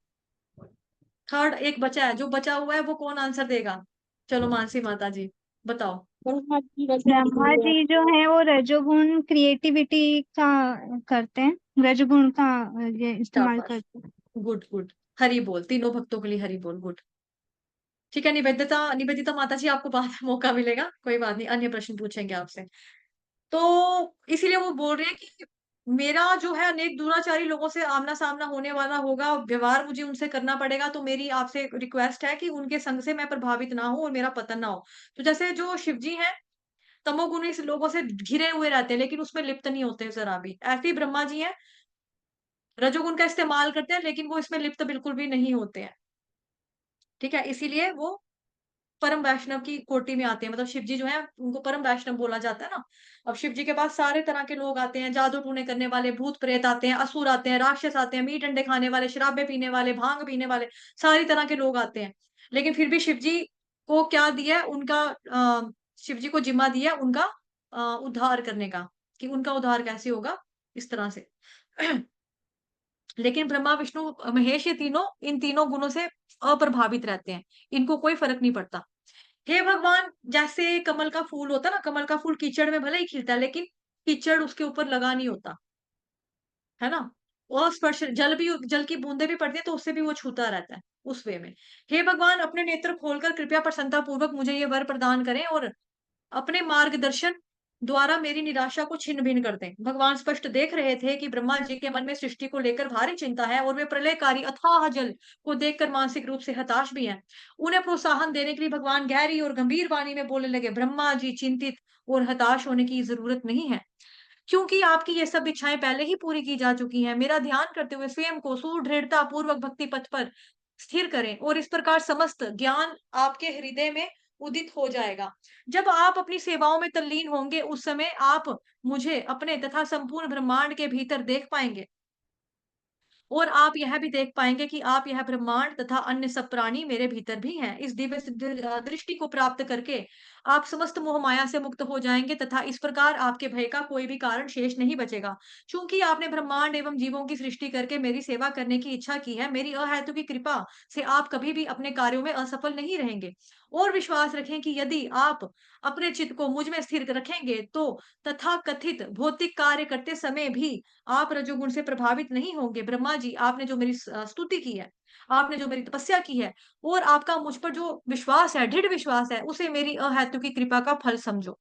थर्ड एक बचा है, जो बचा हुआ है वो कौन आंसर देगा? चलो मानसी माता जी, बताओ। ब्रह्मा जी जो है वो रजोगुण क्रिएटिविटी का करते हैं, रजोगुण का ये इस्तेमाल शाबाश! करते हैं। Good, good. हरि बोल, तीनों भक्तों के लिए हरि बोल, गुड। ठीक है, निवेदिता निवेदिता माता जी आपको बाद में मौका मिलेगा, कोई बात नहीं, अन्य प्रश्न पूछेंगे आपसे। तो इसीलिए वो बोल रहे हैं कि मेरा जो है अनेक दुराचारी लोगों से आमना-सामना होने वाला होगा, व्यवहार मुझे उनसे करना पड़ेगा, तो मेरी आपसे रिक्वेस्ट है कि उनके संग से मैं प्रभावित ना हूँ और मेरा पतन ना हो। तो जैसे जो शिव जी हैं, तमोगुणी से लोगों से घिरे हुए रहते हैं, लेकिन उसमें लिप्त नहीं होते ज़रा भी। ऐसे ही ब्रह्मा जी हैं, रजोगुण का इस्तेमाल करते हैं, लेकिन वो इसमें लिप्त बिल्कुल भी नहीं होते हैं। ठीक है? इसीलिए वो परम वैष्णव की कोटि में आते हैं, मतलब शिव जी जो है उनको परम वैष्णव बोला जाता है ना। अब शिव जी के पास सारे तरह के लोग आते हैं, जादू टूने करने वाले, भूत प्रेत आते हैं, असुर आते हैं, राक्षस आते हैं, मीट अंडे खाने वाले, शराबे पीने वाले, भांग पीने वाले, सारी तरह के लोग आते हैं। लेकिन फिर भी शिव जी को क्या दिया है, उनका शिव जी को जिम्मा दिया है उनका उद्धार करने का, कि उनका उद्धार कैसे होगा इस तरह से। लेकिन ब्रह्मा, विष्णु, महेश ये तीनों इन तीनों गुणों से अप्रभावित रहते हैं, इनको कोई फर्क नहीं पड़ता। हे भगवान, जैसे कमल का फूल होता है ना, कमल का फूल कीचड़ में भले ही खिलता है, लेकिन कीचड़ उसके ऊपर लगा नहीं होता, है ना? और स्पर्श जल की बूंदें भी पड़ती है तो उससे भी वो छूता रहता है, उस वे में। हे भगवान, अपने नेत्र खोलकर कृपया प्रसन्नता पूर्वक मुझे ये वर प्रदान करें और अपने मार्गदर्शन द्वारा मेरी निराशा को छिन्न-भिन्न कर दें। भगवान स्पष्ट देख रहे थे कि ब्रह्मा जी के मन में सृष्टि को लेकर भारी चिंता है और वे प्रलयकारी अथाह जल को देखकर मानसिक रूप से हताश भी हैं। उन्हें प्रोत्साहन देने के लिए भगवान गहरी और गंभीर वाणी में बोलने लगे, ब्रह्मा जी, चिंतित और हताश होने की जरूरत नहीं है, क्योंकि आपकी ये सब इच्छाएं पहले ही पूरी की जा चुकी हैं। मेरा ध्यान करते हुए स्वयं को सुदृढ़ता पूर्वक भक्ति पथ पर स्थिर करें और इस प्रकार समस्त ज्ञान आपके हृदय में उदित हो जाएगा। जब आप अपनी सेवाओं में तल्लीन होंगे, उस समय आप मुझे अपने तथा संपूर्ण ब्रह्मांड के भीतर देख पाएंगे और आप यह भी देख पाएंगे कि आप यह ब्रह्मांड तथा अन्य सब प्राणी मेरे भीतर भी हैं। इस दिव्य दृष्टि को प्राप्त करके आप समस्त मोह माया से मुक्त हो जाएंगे तथा इस प्रकार आपके भय का कोई भी कारण शेष नहीं बचेगा। चूंकि आपने ब्रह्मांड एवं जीवों की सृष्टि करके मेरी सेवा करने की इच्छा की है, मेरी अहेतुकी कृपा से आप कभी भी अपने कार्यों में असफल नहीं रहेंगे। और विश्वास रखें कि यदि आप अपने चित्त को मुझ में स्थिर रखेंगे तो तथा कथित भौतिक कार्य करते समय भी आप रजोगुण से प्रभावित नहीं होंगे। ब्रह्मा जी, आपने जो मेरी स्तुति की है, आपने जो मेरी तपस्या की है और आपका मुझ पर जो विश्वास है, दृढ़ विश्वास है, उसे मेरी अहेतुकी कृपा का फल समझो।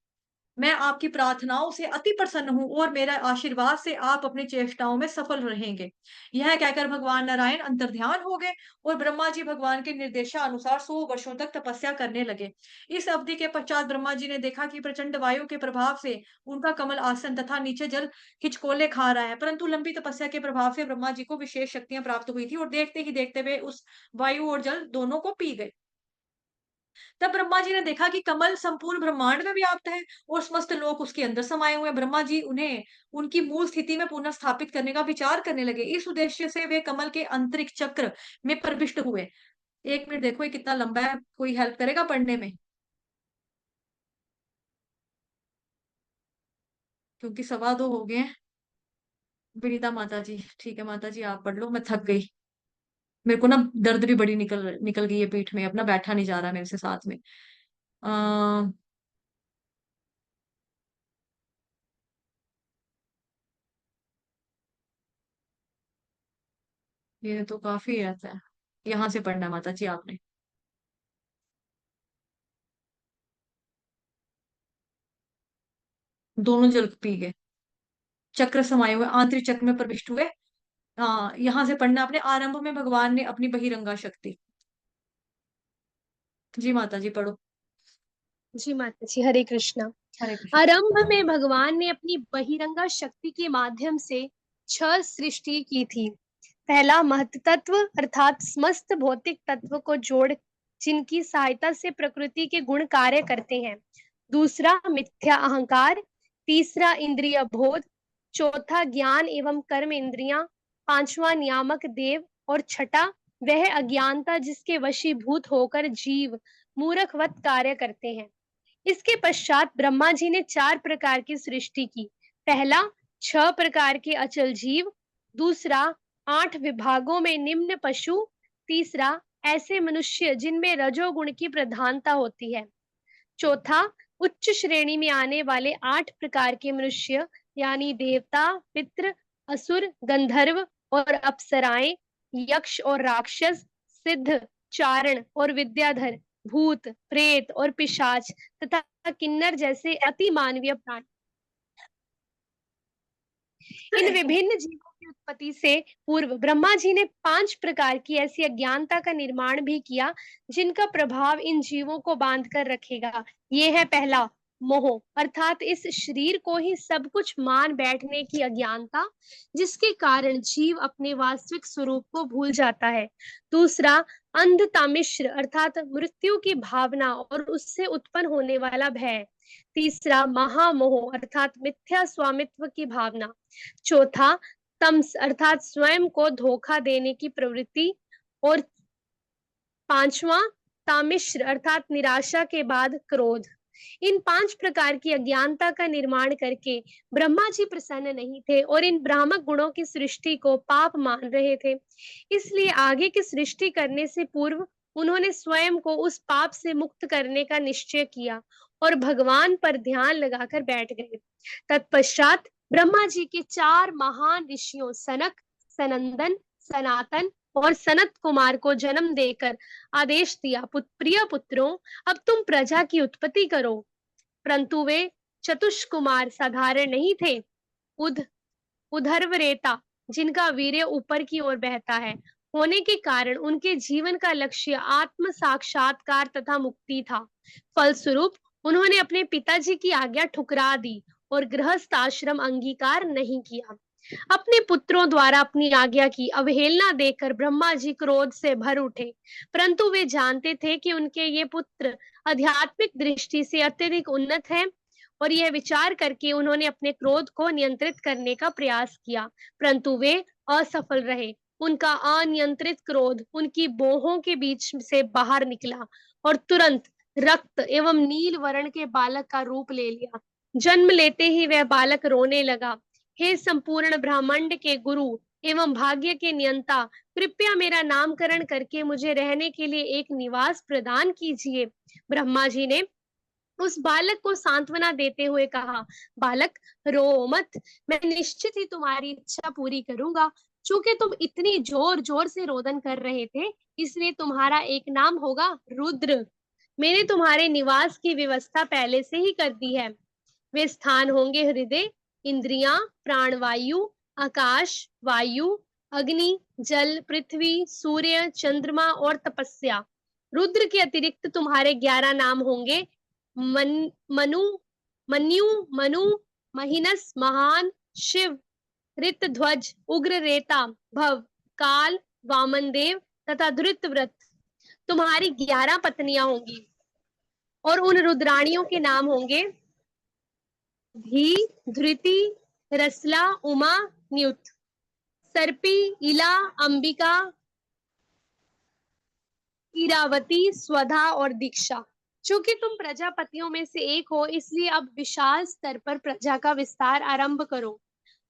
मैं आपकी प्रार्थनाओं से अति प्रसन्न हूँ और मेरा आशीर्वाद से आप अपनी चेष्टाओं में सफल रहेंगे। यह कहकर भगवान नारायण अंतर्ध्यान हो गए और ब्रह्मा जी भगवान के निर्देशानुसार 100 वर्षों तक तपस्या करने लगे। इस अवधि के पश्चात ब्रह्मा जी ने देखा कि प्रचंड वायु के प्रभाव से उनका कमल आसन तथा नीचे जल हिचकोले खा रहा है, परंतु लंबी तपस्या के प्रभाव से ब्रह्मा जी को विशेष शक्तियां प्राप्त हुई थी और देखते ही देखते वे उस वायु और जल दोनों को पी गए। तब ब्रह्मा जी ने देखा कि कमल संपूर्ण ब्रह्मांड में व्याप्त है और समस्त लोक उसके अंदर समाये हुए हैं। ब्रह्मा जी उन्हें उनकी मूल स्थिति में पुनः स्थापित करने का विचार करने लगे। इस उद्देश्य से वे कमल के अंतरिक्ष चक्र में प्रविष्ट हुए। 1 मिनट देखो, ये कितना लंबा है, कोई हेल्प करेगा पढ़ने में? क्योंकि 2:15 हो गए हैं। विनीता माता जी, ठीक है माता जी आप पढ़ लो, मैं थक गई। मेरे को ना दर्द भी बड़ी निकल निकल गई है पीठ में, अपना बैठा नहीं जा रहा मेरे से साथ में। अ ये तो काफी रहता है। यहाँ से पढ़ना है माता जी आपने। दोनों जल पी गए, चक्र समाये हुए आंतरिक चक्र में प्रविष्ट हुए। हाँ, यहाँ से पढ़ना आपने, आरंभ में भगवान ने अपनी बहिरंगा शक्ति। जी माता जी पढ़ो। जी माता जी, हरे कृष्णा। हरे कृष्ण। आरंभ में भगवान ने अपनी बहिरंगा शक्ति के माध्यम से 6 सृष्टि की थी। पहला महत तत्व अर्थात समस्त भौतिक तत्व को जोड़ जिनकी सहायता से प्रकृति के गुण कार्य करते हैं। दूसरा मिथ्या अहंकार, तीसरा इंद्रिय बोध, चौथा ज्ञान एवं कर्म इंद्रियां, पांचवा नियामक देव और छठा वह अज्ञानता जिसके वशीभूत होकर जीव मूर्खवत कार्य करते हैं। इसके पश्चात ब्रह्मा जी ने 4 प्रकार की सृष्टि की। पहला 6 प्रकार के अचल जीव, दूसरा 8 विभागों में निम्न पशु, तीसरा ऐसे मनुष्य जिनमें रजोगुण की प्रधानता होती है, चौथा उच्च श्रेणी में आने वाले 8 प्रकार के मनुष्य यानी देवता, पितृ, असुर, गंधर्व और अप्सराएं, यक्ष और राक्षस, सिद्ध, चारण और विद्याधर, भूत, प्रेत और पिशाच तथा किन्नर जैसे अति मानवीय प्राणी। इन विभिन्न जीवों की उत्पत्ति से पूर्व ब्रह्मा जी ने 5 प्रकार की ऐसी अज्ञानता का निर्माण भी किया जिनका प्रभाव इन जीवों को बांध कर रखेगा। ये है पहला मोह अर्थात इस शरीर को ही सब कुछ मान बैठने की अज्ञानता, जिसके कारण जीव अपने वास्तविक स्वरूप को भूल जाता है। दूसरा, अंधता मिश्र अर्थात मृत्यु की भावना और उससे उत्पन्न होने वाला भय। तीसरा, महामोह अर्थात मिथ्या स्वामित्व की भावना। चौथा, तमस अर्थात स्वयं को धोखा देने की प्रवृत्ति। और पांचवा, तामिश्र अर्थात निराशा के बाद क्रोध। इन 5 प्रकार की अज्ञानता का निर्माण करके ब्रह्मा जी प्रसन्न नहीं थे और इन भ्रामक गुणों की सृष्टि को पाप मान रहे थे। इसलिए आगे की सृष्टि करने से पूर्व उन्होंने स्वयं को उस पाप से मुक्त करने का निश्चय किया और भगवान पर ध्यान लगाकर बैठ गए। तत्पश्चात ब्रह्मा जी के 4 महान ऋषियों सनक, सनंदन, सनातन और सनत कुमार को जन्म देकर आदेश दिया, प्रिय पुत्रों, अब तुम प्रजा की उत्पत्ति करो। परंतु वे चतुष्कुमार साधारण नहीं थे। उधर्वरेता, जिनका वीर्य ऊपर की ओर बहता है, होने के कारण उनके जीवन का लक्ष्य आत्म साक्षात्कार तथा मुक्ति था। फलस्वरूप उन्होंने अपने पिताजी की आज्ञा ठुकरा दी और गृहस्थ आश्रम अंगीकार नहीं किया। अपने पुत्रों द्वारा अपनी आज्ञा की अवहेलना देखकर ब्रह्मा जी क्रोध से भर उठे, परंतु वे जानते थे कि उनके ये पुत्र आध्यात्मिक दृष्टि से अत्यधिक उन्नत हैं और यह विचार करके उन्होंने अपने क्रोध को नियंत्रित करने का प्रयास किया, परंतु वे असफल रहे। उनका अनियंत्रित क्रोध उनकी बाहों के बीच से बाहर निकला और तुरंत रक्त एवं नील वर्ण के बालक का रूप ले लिया। जन्म लेते ही वह बालक रोने लगा। हे संपूर्ण ब्रह्मांड के गुरु एवं भाग्य के नियंता, कृपया मेरा नामकरण करके मुझे रहने के लिए एक निवास प्रदान कीजिए। ब्रह्मा जी ने उस बालक को सांत्वना देते हुए कहा, बालक रो मत, मैं निश्चित ही तुम्हारी इच्छा पूरी करूंगा। चूंकि तुम इतनी जोर जोर से रोदन कर रहे थे, इसलिए तुम्हारा एक नाम होगा रुद्र। मैंने तुम्हारे निवास की व्यवस्था पहले से ही कर दी है। वे स्थान होंगे हृदय, इंद्रियां, प्राणवायु, आकाश, वायु, अग्नि, जल, पृथ्वी, सूर्य, चंद्रमा और तपस्या। रुद्र के अतिरिक्त तुम्हारे 11 नाम होंगे मनु, मन्यु, मनु, महिनस, महान, शिव, ऋतध्वज, उग्र रेता, भव, काल, वामन देव तथा धृतव्रत। तुम्हारी 11 पत्नियां होंगी और उन रुद्राणियों के नाम होंगे धी, धृति, रसला, उमा, न्युत, सर्पी, इला, अंबिका, इरावती, स्वधा और दीक्षा। चूंकि तुम प्रजापतियों में से एक हो, इसलिए अब विशाल स्तर पर प्रजा का विस्तार आरंभ करो।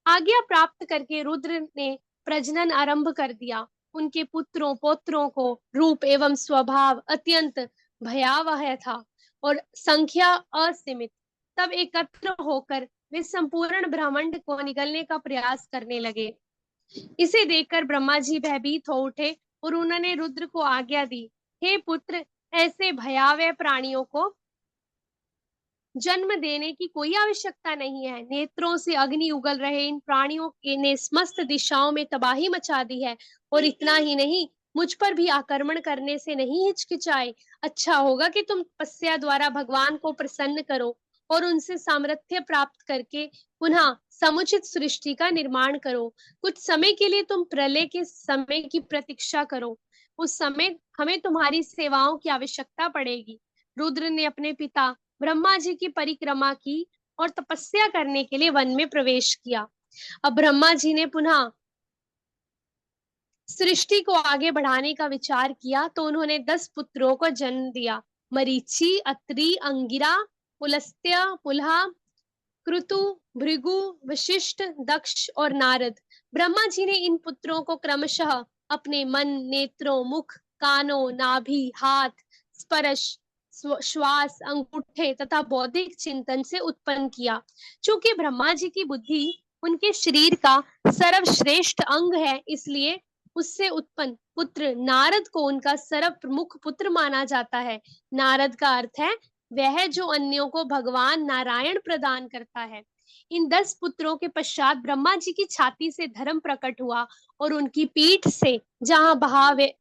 आज्ञा प्राप्त करके रुद्र ने प्रजनन आरंभ कर दिया। उनके पुत्रों पौत्रों को रूप एवं स्वभाव अत्यंत भयावह था और संख्या असीमित। तब एकत्र होकर वे संपूर्ण ब्रह्मांड को निगलने का प्रयास करने लगे। इसे देखकर ब्रह्मा जी भयभीत हो उठे और उन्होंने रुद्र को आज्ञा दी, हे पुत्र, ऐसे भयावह प्राणियों को जन्म देने की कोई आवश्यकता नहीं है। नेत्रों से अग्नि उगल रहे इन प्राणियों ने समस्त दिशाओं में तबाही मचा दी है और इतना ही नहीं, मुझ पर भी आक्रमण करने से नहीं हिचकिचाए। अच्छा होगा कि तुम तपस्या द्वारा भगवान को प्रसन्न करो और उनसे सामर्थ्य प्राप्त करके पुनः समुचित सृष्टि का निर्माण करो। कुछ समय के लिए तुम प्रलय के समय की प्रतीक्षा करो, उस समय हमें तुम्हारी सेवाओं की आवश्यकता पड़ेगी। रुद्र ने अपने पिता ब्रह्मा जी की परिक्रमा की और तपस्या करने के लिए वन में प्रवेश किया। अब ब्रह्मा जी ने पुनः सृष्टि को आगे बढ़ाने का विचार किया तो उन्होंने 10 पुत्रों को जन्म दिया। मरीचि, अत्रि, अंगिरा, पुलस्त्य, पुलहा, क्रतु, भृगु, वशिष्ठ, दक्ष और नारद। ब्रह्मा जी ने इन पुत्रों को क्रमशः अपने मन, नेत्रों, मुख, कानों, नाभि, हाथ, स्पर्श, श्वास, अंगूठे तथा बौद्धिक चिंतन से उत्पन्न किया। चूंकि ब्रह्मा जी की बुद्धि उनके शरीर का सर्वश्रेष्ठ अंग है, इसलिए उससे उत्पन्न पुत्र नारद को उनका सर्व प्रमुख पुत्र माना जाता है। नारद का अर्थ है वह जो अन्यों को भगवान नारायण प्रदान करता है। इन 10 पुत्रों के पश्चात ब्रह्मा जी की छाती से धर्म प्रकट हुआ और उनकी पीठ से जहां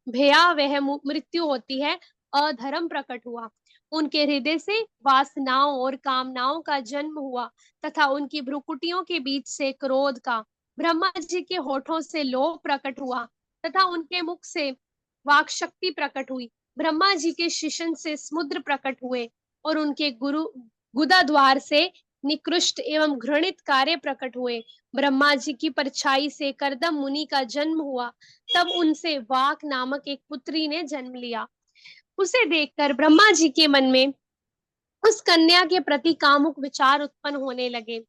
भयावह मृत्यु होती है, अधर्म प्रकट हुआ। उनके हृदय से वासनाओं और कामनाओं का जन्म हुआ तथा उनकी भ्रुकुटियों के बीच से क्रोध का। ब्रह्मा जी के होठों से लोभ प्रकट हुआ तथा उनके मुख से वाक शक्ति प्रकट हुई। ब्रह्मा जी के शिशन से समुद्र प्रकट हुए और उनके गुरु गुदा द्वार से निकृष्ट एवं घृणित कार्य प्रकट हुए। ब्रह्मा जी की परछाई से करदम मुनि का जन्म हुआ, तब उनसे वाक नामक एक पुत्री ने जन्म लिया। उसे देखकर ब्रह्मा जी के मन में उस कन्या के प्रति कामुक विचार उत्पन्न होने लगे।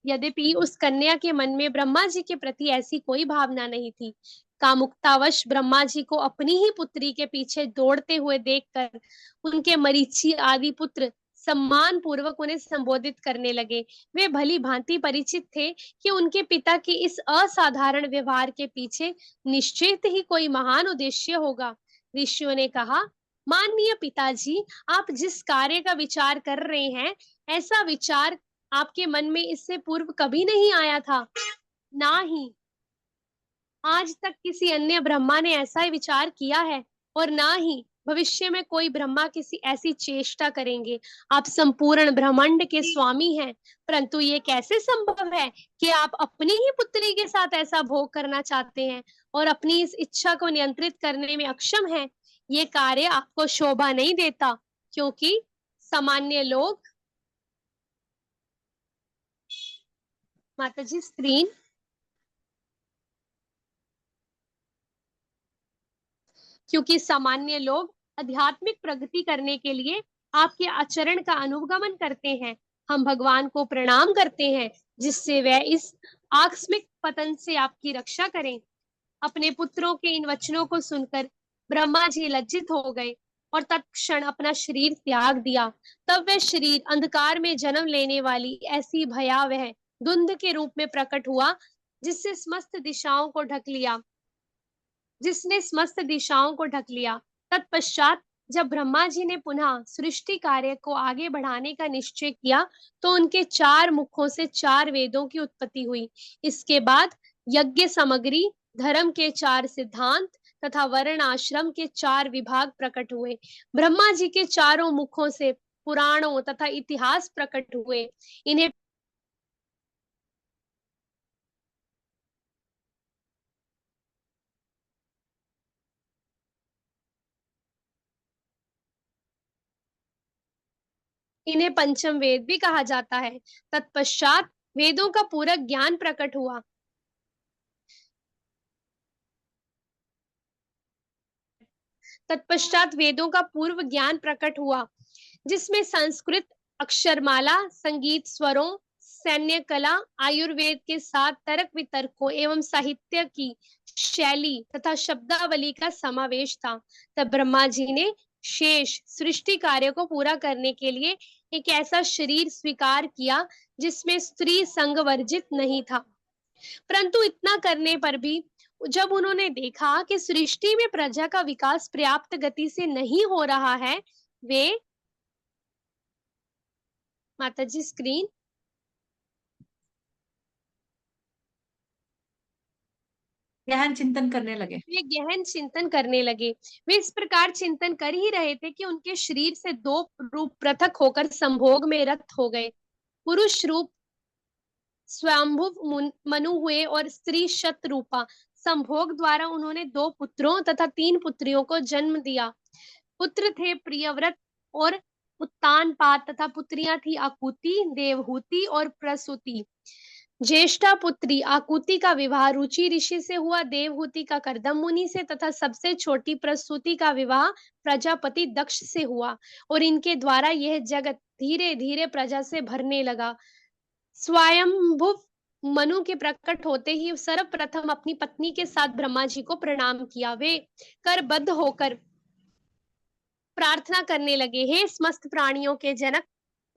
यद्यपि उस कन्या के मन में ब्रह्मा जी के प्रति ऐसी कोई भावना नहीं थी। कामुकतावश ब्रह्मा जी को अपनी ही पुत्री के पीछे दौड़ते हुए देखकर उनके मरीचि आदि पुत्र सम्मान पूर्वक उन्हें संबोधित करने लगे। वे भली भांति परिचित थे कि उनके पिता के इस असाधारण व्यवहार के पीछे निश्चित ही कोई महान उद्देश्य होगा। ऋषियों ने कहा, माननीय पिताजी, आप जिस कार्य का विचार कर रहे हैं, ऐसा विचार आपके मन में इससे पूर्व कभी नहीं आया था। ना ही आज तक किसी अन्य ब्रह्मा ने ऐसा विचार किया है और ना ही भविष्य में कोई ब्रह्मा किसी ऐसी चेष्टा करेंगे। आप संपूर्ण ब्रह्मांड के स्वामी हैं, परंतु ये कैसे संभव है कि आप अपनी ही पुत्री के साथ ऐसा भोग करना चाहते हैं और अपनी इस इच्छा को नियंत्रित करने में अक्षम हैं। ये कार्य आपको शोभा नहीं देता, क्योंकि सामान्य लोग, माताजी स्क्रीन, क्योंकि सामान्य लोग आध्यात्मिक प्रगति करने के लिए आपके आचरण का अनुगमन करते हैं। हम भगवान को प्रणाम करते हैं जिससे वह इस आकस्मिक पतन से आपकी रक्षा करें। अपने पुत्रों के इन वचनों को सुनकर ब्रह्मा जी लज्जित हो गए और तत्क्षण अपना शरीर त्याग दिया। तब वह शरीर अंधकार में जन्म लेने वाली ऐसी भयावह धुंध के रूप में प्रकट हुआ जिसने समस्त दिशाओं को ढक लिया। तत्पश्चात जब ब्रह्मा जी ने पुनः सृष्टि कार्य को आगे बढ़ाने का निश्चय किया, तो उनके 4 मुखों से 4 वेदों की उत्पत्ति हुई। इसके बाद यज्ञ सामग्री, धर्म के 4 सिद्धांत तथा वर्ण आश्रम के 4 विभाग प्रकट हुए। ब्रह्मा जी के चारों मुखों से पुराणों तथा इतिहास प्रकट हुए। इन्हें पंचम वेद भी कहा जाता है। तत्पश्चात वेदों का पूरा ज्ञान प्रकट हुआ। जिसमें संस्कृत अक्षरमाला, संगीत स्वरों, सैन्य कला, आयुर्वेद के 7 तर्क वितर्कों एवं साहित्य की शैली तथा शब्दावली का समावेश था। तब ब्रह्मा जी ने शेष सृष्टि कार्य को पूरा करने के लिए एक ऐसा शरीर स्वीकार किया जिसमें स्त्री संग वर्जित नहीं था। परंतु इतना करने पर भी जब उन्होंने देखा कि सृष्टि में प्रजा का विकास पर्याप्त गति से नहीं हो रहा है, वे, माताजी स्क्रीन, गहन चिंतन करने लगे। वे इस प्रकार चिंतन कर ही रहे थे कि उनके शरीर से 2 रूप पृथक होकर संभोग में रत हो गए। पुरुष रूप स्वयंभुव मनु हुए और स्त्री शतरूपा। संभोग द्वारा उन्होंने 2 पुत्रों तथा 3 पुत्रियों को जन्म दिया। पुत्र थे प्रियव्रत और उत्तानपाद तथा पुत्रियां थी आकुति, देवहूति और प्रसूति। ज्येष्ठा पुत्री आकुति का विवाह रुचि ऋषि से हुआ, देवहूति का करदम मुनि से तथा सबसे छोटी प्रसूति का विवाह प्रजापति दक्ष से हुआ और इनके द्वारा यह जगत धीरे धीरे प्रजा से भरने लगा। स्वयंभुव मनु के प्रकट होते ही सर्वप्रथम अपनी पत्नी के साथ ब्रह्मा जी को प्रणाम किया। वे करबद्ध होकर प्रार्थना करने लगे, हे समस्त प्राणियों के जनक,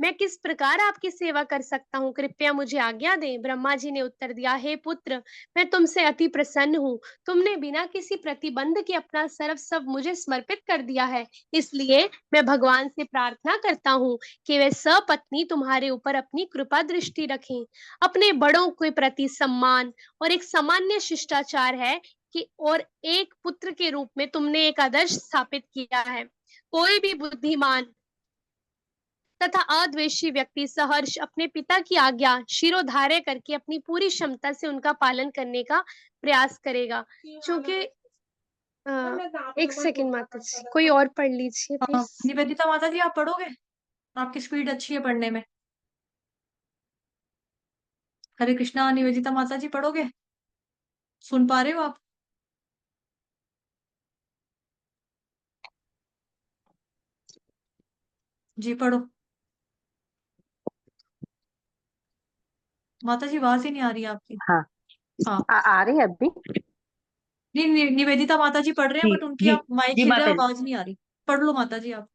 मैं किस प्रकार आपकी सेवा कर सकता हूँ, कृपया मुझे आज्ञा दें। ब्रह्मा जी ने उत्तर दिया, हे पुत्र, मैं तुमसे अति प्रसन्न हूँ। तुमने बिना किसी प्रतिबंध के अपना सर्वस्व मुझे समर्पित कर दिया है, इसलिए मैं भगवान से प्रार्थना करता हूँ कि वे सपत्नी तुम्हारे ऊपर अपनी कृपा दृष्टि रखें। अपने बड़ों के प्रति सम्मान और एक सामान्य शिष्टाचार है कि और एक पुत्र के रूप में तुमने एक आदर्श स्थापित किया है। कोई भी बुद्धिमान तथा अद्वेषी व्यक्ति सहर्ष अपने पिता की आज्ञा शिरोधार्य करके अपनी पूरी क्षमता से उनका पालन करने का प्रयास करेगा। चूँकि एक सेकंड माता जी, कोई और पढ़ लीजिए प्लीज। निवेदिता माता जी आप पढ़ोगे? आपकी स्पीड अच्छी है पढ़ने में। हरे कृष्णा निवेदिता माता जी पढ़ोगे? सुन पा रहे हो आप? जी पढ़ो। माता जी आवाज ही नहीं आ रही है आपकी। हाँ हाँ आ रही है अभी। नहीं निवेदिता माता जी पढ़ रहे हैं जी बट उनकी जी आप माइक जी हिल रहा है माता जी। आवाज नहीं आ रही। पढ़ लो माता जी आप।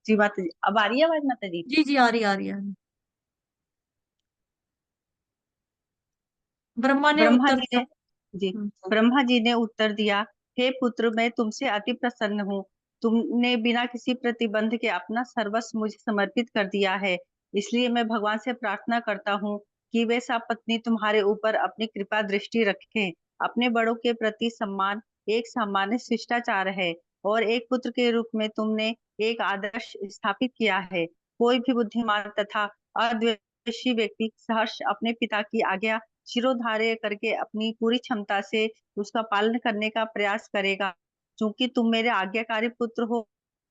जी माता जी, अब आ रही है आवाज माता जी? जी जी आ रही आ रही है। ब्रह्मा ने ब्रह्मा उत्तर जी दिया। ने जी हम्म, ब्रह्मा जी ने उत्तर दिया, हे पुत्र, मैं तुमसे अति प्रसन्न हूँ। तुमने बिना किसी प्रतिबंध के अपना सर्वस्व मुझे समर्पित कर दिया है। इसलिए मैं भगवान से प्रार्थना करता हूँ कि वे सब पत्नी तुम्हारे ऊपर अपनी कृपा दृष्टि रखें। अपने बड़ों के प्रति सम्मान एक सामान्य शिष्टाचार है और एक पुत्र के रूप में तुमने एक आदर्श स्थापित किया है। कोई भी बुद्धिमान तथा अद्वेषी व्यक्ति सहर्ष अपने पिता की आज्ञा शिरोधार्य करके अपनी पूरी क्षमता से उसका पालन करने का प्रयास करेगा। क्योंकि तुम मेरे आज्ञाकारी पुत्र हो,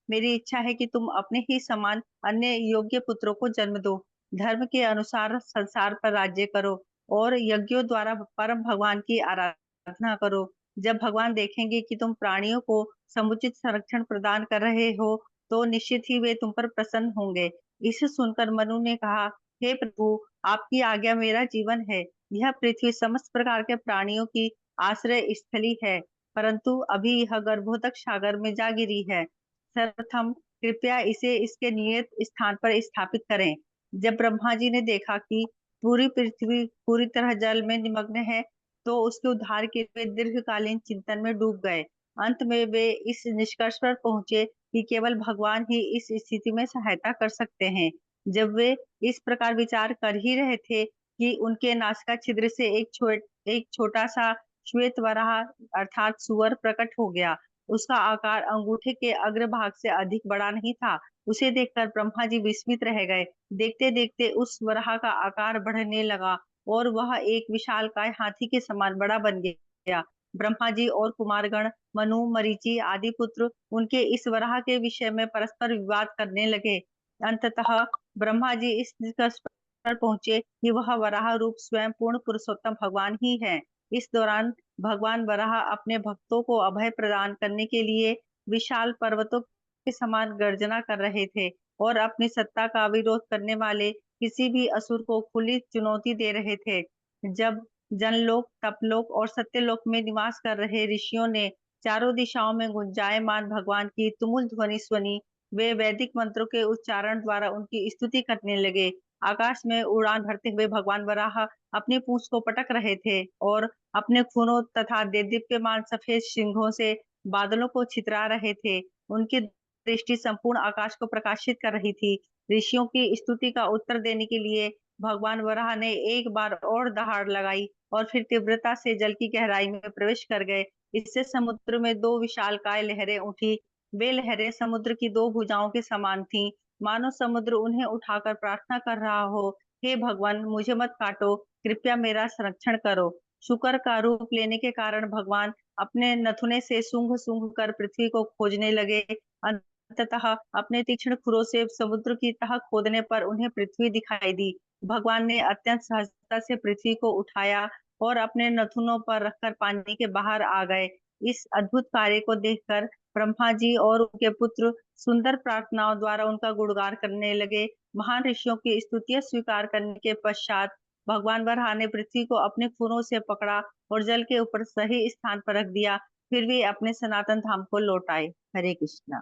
मेरी इच्छा है कि तुम अपने ही समान अन्य योग्य पुत्रों को जन्म दो। धर्म के अनुसार संसार पर राज्य करो और यज्ञों द्वारा परम भगवान की आराधना करो। जब भगवान देखेंगे कि तुम प्राणियों को समुचित संरक्षण प्रदान कर रहे हो, तो निश्चित ही वे तुम पर प्रसन्न होंगे। इसे सुनकर मनु ने कहा, हे प्रभु, आपकी आज्ञा मेरा जीवन है। यह पृथ्वी समस्त प्रकार के प्राणियों की आश्रय स्थली है, परंतु अभी यह गर्भोदक सागर में जा गिरी है। सर्वप्रथम कृपया इसे इसके नियत स्थान पर स्थापित करें। जब ब्रह्मा जी ने देखा कि पूरी पृथ्वी पूरी तरह जल में निमग्न है, तो उसके उद्धार के लिए दीर्घकालीन चिंतन में डूब गए। अंत में वे इस निष्कर्ष पर पहुंचे कि केवल भगवान ही इस स्थिति में सहायता कर सकते हैं। जब वे इस प्रकार विचार कर ही रहे थे कि उनके नासिका छिद्र से एक छोटा सा श्वेत वराह अर्थात सुअर प्रकट हो गया। उसका आकार अंगूठे के अग्रभाग से अधिक बड़ा नहीं था। उसे देखकर ब्रह्मा जी विस्मित रह गए। देखते देखते उस वराह का आकार बढ़ने लगा और वह एक विशालकाय हाथी के समान बड़ा बन गया। ब्रह्मा जी और कुमारगण मनु मरीचि आदि पुत्र उनके इस वराह के विषय में परस्पर विवाद करने लगे। अंततः ब्रह्मा जी इस निष्कर्ष पर पहुंचे कि वह वराह रूप स्वयं पूर्ण पुरुषोत्तम भगवान ही है। इस दौरान भगवान वराह अपने भक्तों को अभय प्रदान करने के लिए विशाल पर्वतों के समान गर्जना कर रहे थे और अपनी सत्ता का विरोध करने वाले किसी भी असुर को खुली चुनौती दे रहे थे। जब जनलोक, तपलोक और सत्यलोक में निवास कर रहे ऋषियों ने चारों दिशाओं में गुंजायमान भगवान की तुमुल ध्वनि सुनी, वे वैदिक मंत्रों के उच्चारण द्वारा उनकी स्तुति करने लगे। आकाश में उड़ान भरते हुए भगवान वराह अपनी पूंछ को पटक रहे थे और अपने खूनों तथा देदीप्यमान सफेद सिंघों से बादलों को छितरा रहे थे। उनकी दृष्टि संपूर्ण आकाश को प्रकाशित कर रही थी। ऋषियों की स्तुति का उत्तर देने के लिए भगवान वराह ने एक बार और दहाड़ लगाई और फिर तीव्रता से जल की गहराई में प्रवेश कर गए। इससे समुद्र में दो विशालकाय लहरें उठी। वे लहरें समुद्र की दो भुजाओं के समान थीं, मानो समुद्र उन्हें उठाकर प्रार्थना कर रहा हो, हे भगवान, मुझे मत काटो, कृपया मेरा संरक्षण करो। शुकर का रूप लेने के कारण भगवान अपने नथुने से सूंघ सूंघ कर पृथ्वी को खोजने लगे। अंततः अपने तीक्ष्ण खुरों से समुद्र की तह खोदने पर उन्हें पृथ्वी दिखाई दी। भगवान ने अत्यंत सहजता से पृथ्वी को उठाया और अपने नथुनों पर रखकर पानी के बाहर आ गए। इस अद्भुत कार्य को देखकर ब्रह्मा जी और उनके पुत्र सुंदर प्रार्थनाओं द्वारा उनका गुणगान करने लगे। महान ऋषियों की स्तुतियां स्वीकार करने के पश्चात भगवान वराह ने पृथ्वी को अपने खुरों से पकड़ा और जल के ऊपर सही स्थान पर रख दिया। फिर वे अपने सनातन धाम को लौट आए। हरे कृष्णा।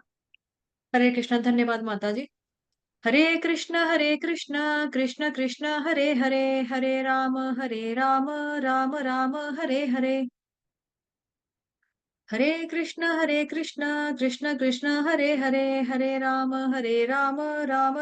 हरे कृष्णा धन्यवाद माता जी। हरे कृष्ण कृष्ण कृष्ण हरे हरे, हरे राम राम राम हरे हरे। हरे कृष्ण कृष्ण कृष्ण हरे हरे, हरे राम राम राम